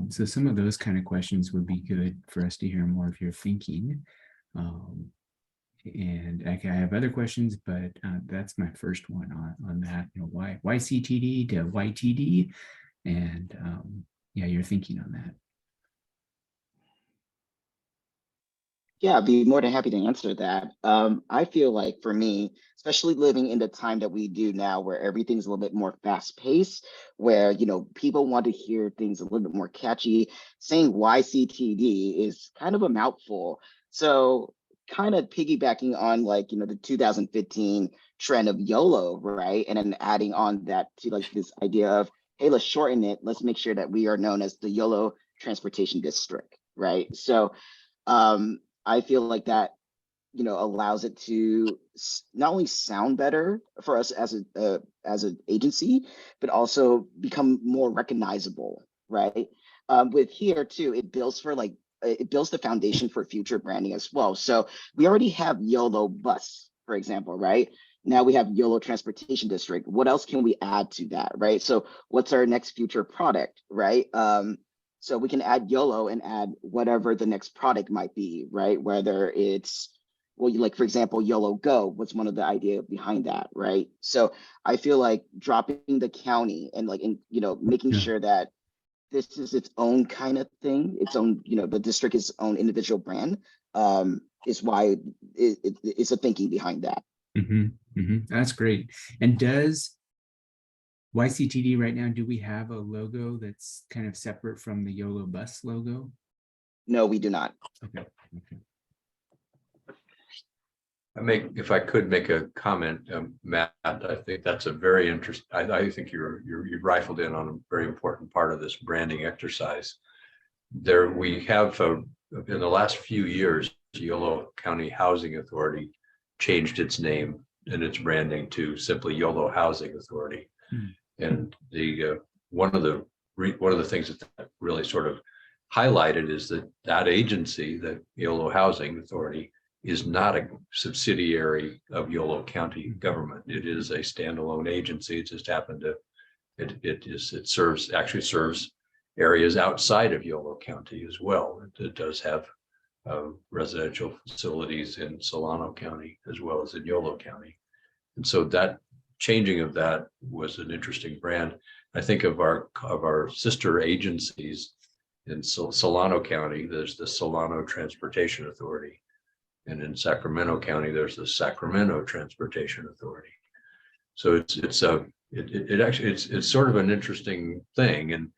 Speaker 9: So some of those kind of questions would be good for us to hear more of your thinking. And I have other questions, but that's my first one on that. Why YCTD to YTD, and your thinking on that.
Speaker 15: Yeah, I'd be more than happy to answer that. I feel like for me, especially living in the time that we do now, where everything's a little bit more fast paced, where, people want to hear things a little bit more catchy, saying YCTD is kind of a mouthful. So kind of piggybacking on the 2015 trend of YOLO, right? And then adding on that to this idea of, hey, let's shorten it. Let's make sure that we are known as the YOLO Transportation District, right? So I feel like that, allows it to not only sound better for us as an agency, but also become more recognizable, right? With here too, it builds the foundation for future branding as well. So we already have YOLO bus, for example, right? Now we have YOLO Transportation District. What else can we add to that, right? So what's our next future product, right? So we can add YOLO and add whatever the next product might be, right? Whether it's, for example, YOLO Go was one of the idea behind that, right? So I feel like dropping the county and making sure that this is its own kind of thing, its own, the district is its own individual brand, is why it's a thinking behind that.
Speaker 9: That's great. And does YCTD right now, do we have a logo that's kind of separate from the YOLO bus logo?
Speaker 15: No, we do not.
Speaker 9: Okay.
Speaker 1: If I could make a comment, Matt, I think that's a very interesting, I think you've rifled in on a very important part of this branding exercise. We have, in the last few years, Yolo County Housing Authority changed its name and its branding to simply Yolo Housing Authority. And one of the things that really sort of highlighted is that agency, the Yolo Housing Authority, is not a subsidiary of Yolo County government. It is a standalone agency. It just happened to it serves areas outside of Yolo County as well. It does have residential facilities in Solano County as well as in Yolo County. And so that changing of that was an interesting brand. I think of our sister agencies in Solano County, there's the Solano Transportation Authority. And in Sacramento County, there's the Sacramento Transportation Authority. So it's sort of an interesting thing, and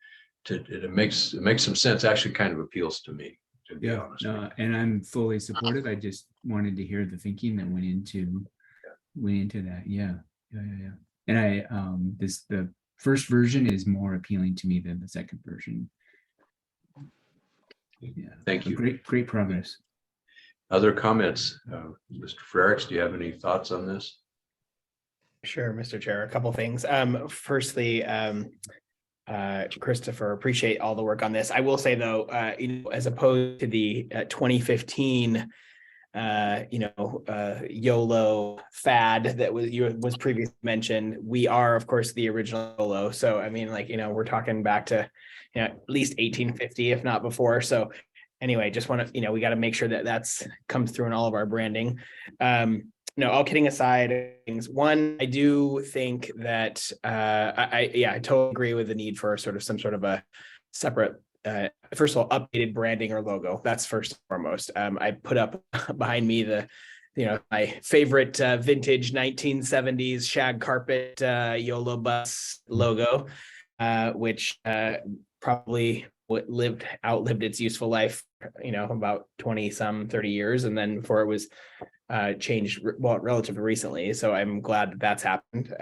Speaker 1: it makes some sense. Actually, kind of appeals to me, to be honest.
Speaker 9: And I'm fully supportive. I just wanted to hear the thinking that went into that. Yeah. And the first version is more appealing to me than the second version. Yeah.
Speaker 1: Thank you.
Speaker 9: Great progress.
Speaker 1: Other comments? Mr. Frericks, do you have any thoughts on this?
Speaker 8: Sure, Mr. Chair, a couple things. Firstly, Christopher, appreciate all the work on this. I will say though, as opposed to the 2015 YOLO fad that was previously mentioned, we are of course the original YOLO. So I mean, we're talking back to at least 1850, if not before. So anyway, just want to, we got to make sure that that's comes through in all of our branding. All kidding aside, things. One, I do think that I totally agree with the need for some sort of a separate, first of all, updated branding or logo. That's first and foremost. I put up behind me the my favorite vintage 1970s shag carpet Yolo bus logo, which probably outlived its useful life, about 20-30 years. And then before it was changed, relatively recently. So I'm glad that that's happened.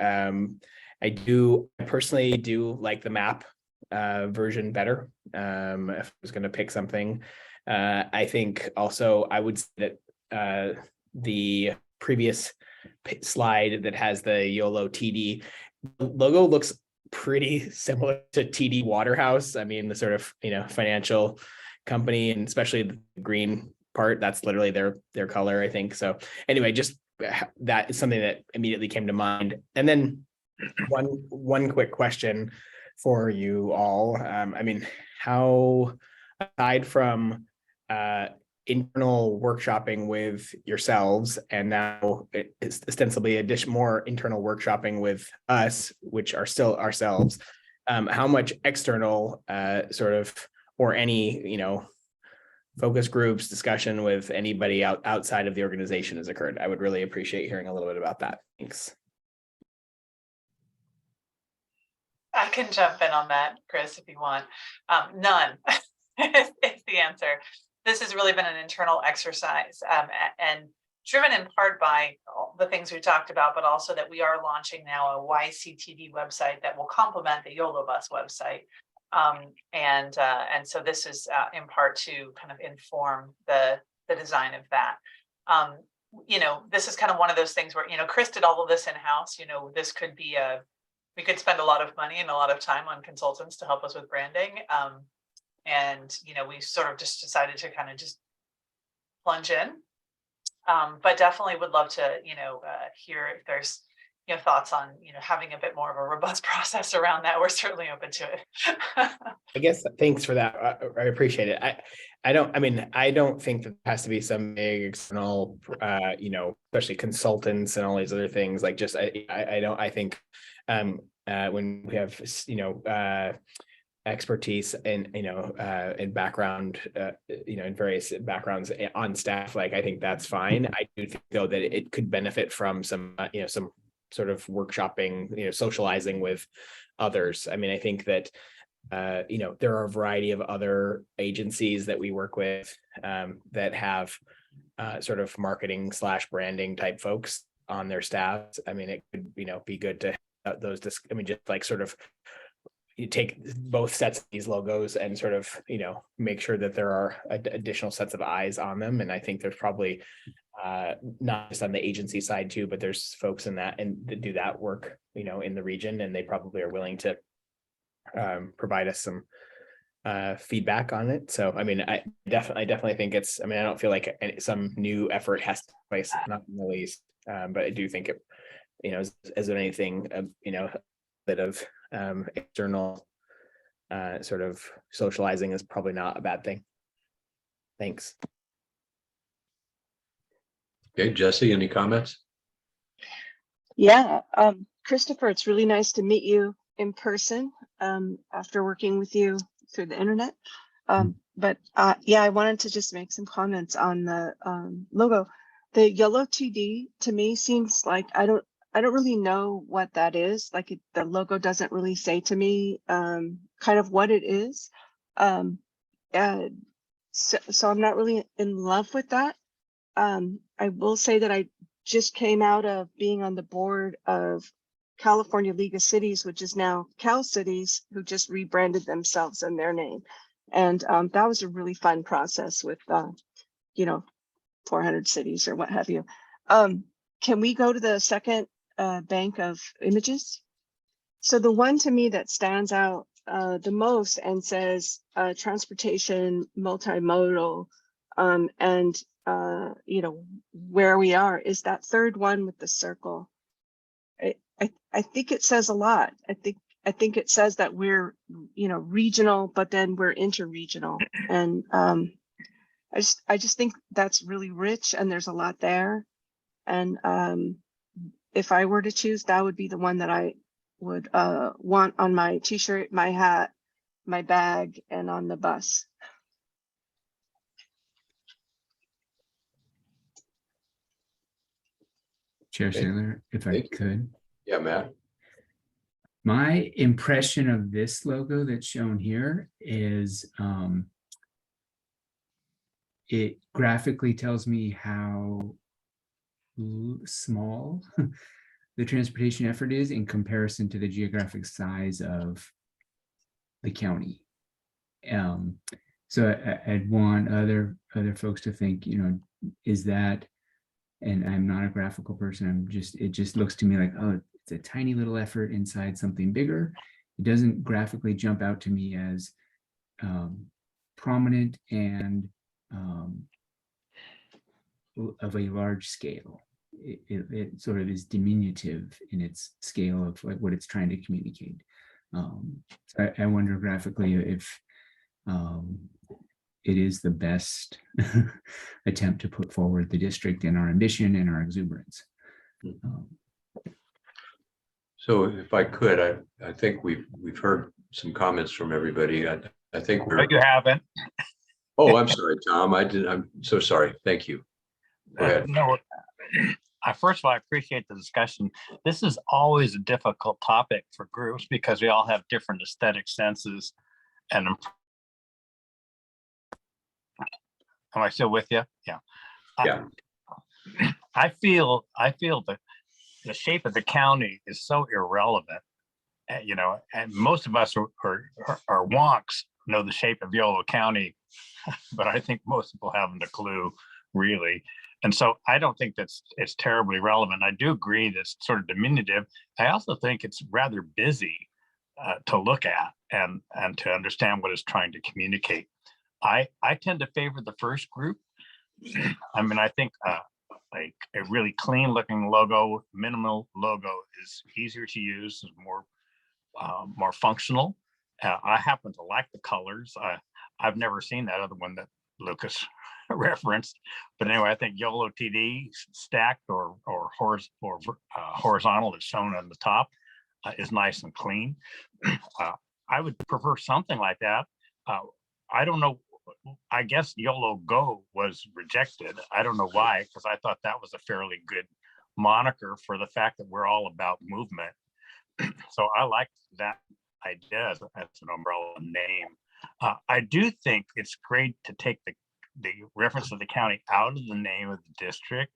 Speaker 8: I personally do like the map version better. If I was going to pick something, I think also I would say that the previous slide that has the YOLO TD logo looks pretty similar to TD Waterhouse. I mean, the sort of, financial company, and especially the green part, that's literally their color, I think. So anyway, just that is something that immediately came to mind. And then one quick question for you all. I mean, how, aside from internal workshopping with yourselves, and now it's ostensibly more internal workshopping with us, which are still ourselves, how much external sort of, or any, focus groups, discussion with anybody outside of the organization has occurred? I would really appreciate hearing a little bit about that. Thanks.
Speaker 2: I can jump in on that, Chris, if you want. None is the answer. This has really been an internal exercise, and driven in part by all the things we talked about, but also that we are launching now a YCTD website that will complement the YOLO Bus website. And so this is in part to kind of inform the design of that. This is kind of one of those things where, Chris did all of this in-house. This could be we could spend a lot of money and a lot of time on consultants to help us with branding. And we sort of just decided to kind of just plunge in. But definitely would love to, hear if there's, thoughts on, having a bit more of a robust process around that. We're certainly open to it.
Speaker 8: I guess thanks for that. I appreciate it. I don't think that there has to be some big external, especially consultants and all these other things. Like, just I think when we have expertise and in background, in various backgrounds on staff, like, I think that's fine. I do think, though, that it could benefit from some some sort of workshopping, socializing with others. I mean, I think that there are a variety of other agencies that we work with that have sort of marketing / branding type folks on their staffs. I mean, it could be good to have those. Just like sort of, you take both sets of these logos and sort of make sure that there are additional sets of eyes on them. And I think there's probably not just on the agency side too, but there's folks in that and that do that work in the region, and they probably are willing to provide us some feedback on it. So I mean, I definitely think it's, I don't feel like some new effort has to take place, not in the least, but I do think it, as with anything, bit of external sort of socializing is probably not a bad thing. Thanks.
Speaker 1: Okay, Jesse, any comments?
Speaker 6: Yeah, Christopher, it's really nice to meet you in person after working with you through the internet. But yeah, I wanted to just make some comments on the logo. The Yolo TD to me seems like I don't really know what that is. Like, the logo doesn't really say to me kind of what it is. So I'm not really in love with that. I will say that I just came out of being on the board of California League of Cities, which is now Cal Cities, who just rebranded themselves and their name. And that was a really fun process with, 400 cities or what have you. Can we go to the second bank of images? So the one to me that stands out the most and says transportation multimodal and where we are is that third one with the circle. I think it says a lot. I think it says that we're regional, but then we're interregional, and I just think that's really rich, and there's a lot there. And if I were to choose, that would be the one that I would want on my t-shirt, my hat, my bag, and on the bus.
Speaker 9: Chair
Speaker 1: Okay.
Speaker 9: Sandler, if I
Speaker 1: Thank you.
Speaker 9: could.
Speaker 1: Yeah, Matt.
Speaker 9: My impression of this logo that's shown here is it graphically tells me how small the transportation effort is in comparison to the geographic size of the county. So I'd want other folks to think, is that, and I'm not a graphical person, it just looks to me like, oh, it's a tiny little effort inside something bigger. It doesn't graphically jump out to me as prominent and of a large scale. It sort of is diminutive in its scale of like what it's trying to communicate. So I wonder graphically if it is the best attempt to put forward the district and our ambition and our exuberance.
Speaker 1: So if I could, I think we've heard some comments from everybody. I think
Speaker 14: No, you haven't.
Speaker 1: Oh, I'm sorry, Tom. I'm so sorry. Thank you. Go ahead.
Speaker 14: No, first of all, I appreciate the discussion. This is always a difficult topic for groups because we all have different aesthetic senses. And am I still with you? Yeah.
Speaker 1: Yeah.
Speaker 14: I feel that the shape of the county is so irrelevant, and most of us are wonks know the shape of Yolo County, but I think most people haven't a clue really. And so I don't think it's terribly relevant. I do agree that it's sort of diminutive. I also think it's rather busy to look at and to understand what it's trying to communicate. I tend to favor the first group. I mean, I think like a really clean looking logo, minimal logo is easier to use, is more functional. I happen to like the colors. I've never seen that other one that Lucas referenced, but anyway, I think Yolo TD stacked or horizontal, that's shown on the top, is nice and clean. I would prefer something like that. I don't know. I guess YOLO Go was rejected. I don't know why, because I thought that was a fairly good moniker for the fact that we're all about movement. So I like that idea as an umbrella name. I do think it's great to take the reference to the county out of the name of the district,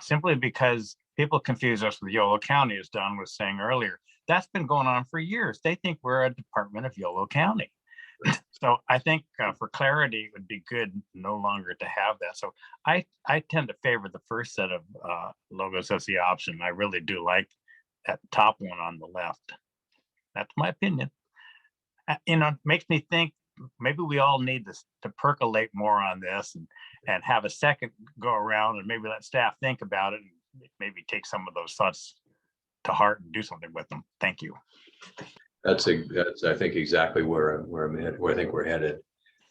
Speaker 14: simply because people confuse us with Yolo County, as Don was saying earlier. That's been going on for years. They think we're a department of Yolo County. So I think for clarity, it would be good no longer to have that. So I tend to favor the first set of logos as the option. I really do like that top one on the left. That's my opinion. It makes me think maybe we all need this to percolate more on this and have a second go around and maybe let staff think about it and maybe take some of those thoughts to heart and do something with them. Thank you.
Speaker 1: That's I think exactly where I'm headed, where I think we're headed.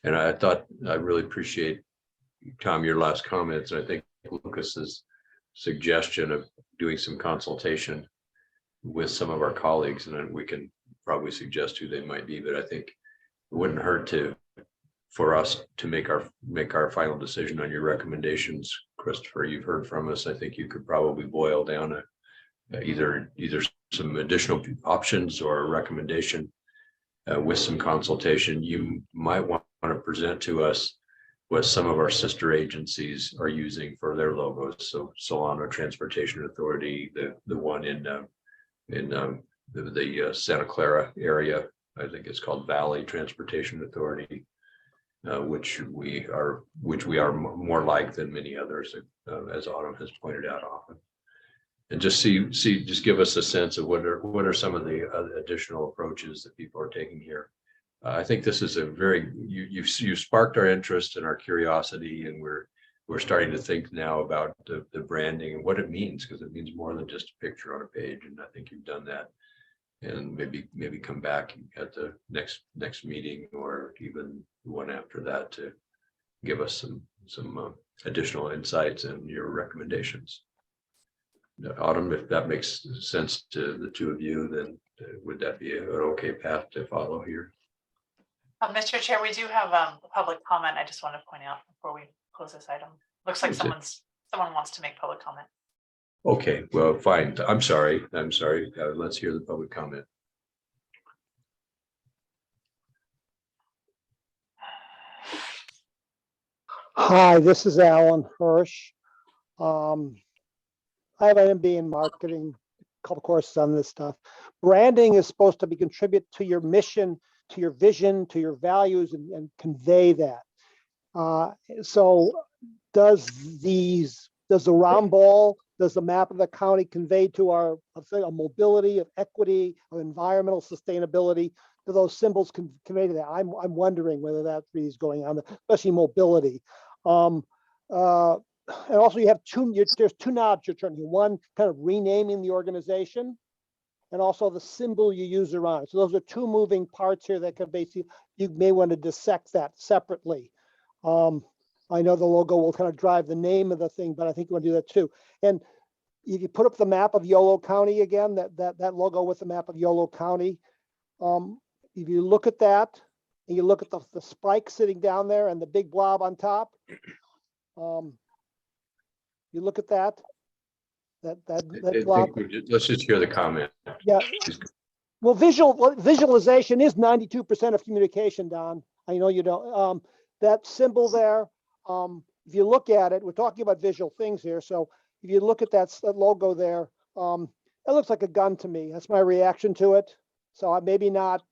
Speaker 1: And I really appreciate, Tom, your last comments. And I think Lucas's suggestion of doing some consultation with some of our colleagues, and then we can probably suggest who they might be, but I think it wouldn't hurt for us to make our final decision on your recommendations. Christopher, you've heard from us. I think you could probably boil down either some additional options or a recommendation with some consultation. You might want to present to us what some of our sister agencies are using for their logos. So Solano Transportation Authority, the one in the Santa Clara area, I think it's called Valley Transportation Authority, which we are more like than many others, as Autumn has pointed out often. And just just give us a sense of what are some of the additional approaches that people are taking here. I think this is you've sparked our interest and our curiosity, and we're starting to think now about the branding and what it means, because it means more than just a picture on a page. And I think you've done that. And maybe come back at the next meeting or even one after that to give us some additional insights and your recommendations. Autumn, if that makes sense to the two of you, then would that be an okay path to follow here?
Speaker 2: Mr. Chair, we do have a public comment. I just want to point out before we close this item. Looks like someone wants to make public comment.
Speaker 1: Okay, well, fine. I'm sorry. Let's hear the public comment.
Speaker 7: Hi, this is Alan Hirsch. I have an MBA in marketing, a couple courses on this stuff. Branding is supposed to be contribute to your mission, to your vision, to your values, and convey that. So does the round ball, does the map of the county convey to our, let's say, a mobility, of equity, of environmental sustainability? Do those symbols convey to that? I'm wondering whether that really is going on, especially mobility. And also you have there's two knobs you're turning. One kind of renaming the organization, and also the symbol you use around it. So those are two moving parts here that could basically, you may want to dissect that separately. I know the logo will kind of drive the name of the thing, but I think you want to do that too. And if you put up the map of Yolo County again, that logo with the map of Yolo County, if you look at that and you look at the spike sitting down there and the big blob on top, you look at that blob.
Speaker 1: Let's just hear the comment.
Speaker 7: Yeah. Well, visualization is 92% of communication, Don. I know you don't. That symbol there, if you look at it, we're talking about visual things here. So if you look at that logo there, it looks like a gun to me. That's my reaction to it. So maybe not,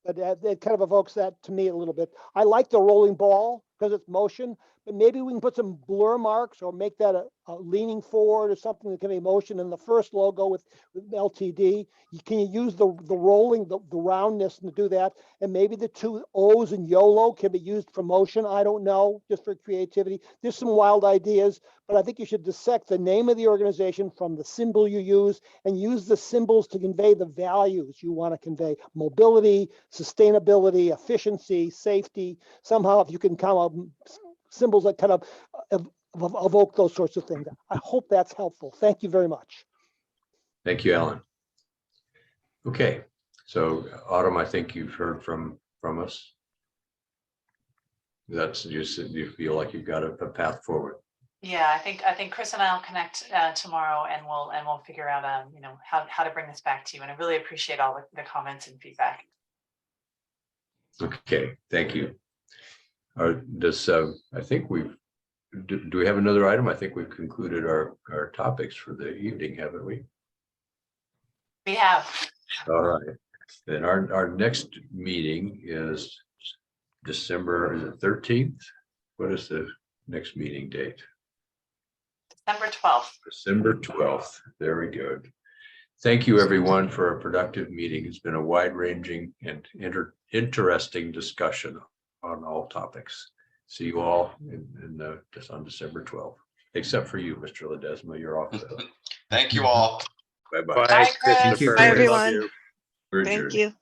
Speaker 7: but it kind of evokes that to me a little bit. I like the rolling ball because it's motion, but maybe we can put some blur marks or make that a leaning forward or something that can be motion. In the first logo with LTD, can you use the rolling, the roundness to do that? And maybe the two O's in YOLO can be used for motion. I don't know, just for creativity. There's some wild ideas, but I think you should dissect the name of the organization from the symbol you use and use the symbols to convey the values you want to convey: mobility, sustainability, efficiency, safety. Somehow, if you can come up symbols that kind of evoke those sorts of things. I hope that's helpful. Thank you very much.
Speaker 1: Thank you, Alan. Okay, so Autumn, I think you've heard from us. That's just, you feel like you've got a path forward.
Speaker 2: Yeah, I think Chris and I will connect tomorrow, and we'll figure out how to bring this back to you. And I really appreciate all the comments and feedback.
Speaker 1: Okay, thank you. I think do we have another item? I think we've concluded our topics for the evening, haven't we?
Speaker 2: We have.
Speaker 1: All right. Then our next meeting is December, is it 13th? What is the next meeting date?
Speaker 2: December 12th.
Speaker 1: December 12th. Very good. Thank you, everyone, for a productive meeting. It's been a wide-ranging and interesting discussion on all topics. See you all just on December 12th, except for you, Mr. Ledesma. You're off.
Speaker 3: Thank you all.
Speaker 1: Bye-bye.
Speaker 2: Bye, Chris.
Speaker 8: Thank you.
Speaker 6: Bye, everyone.
Speaker 1: We're
Speaker 6: Thank
Speaker 1: adjourned.
Speaker 6: you.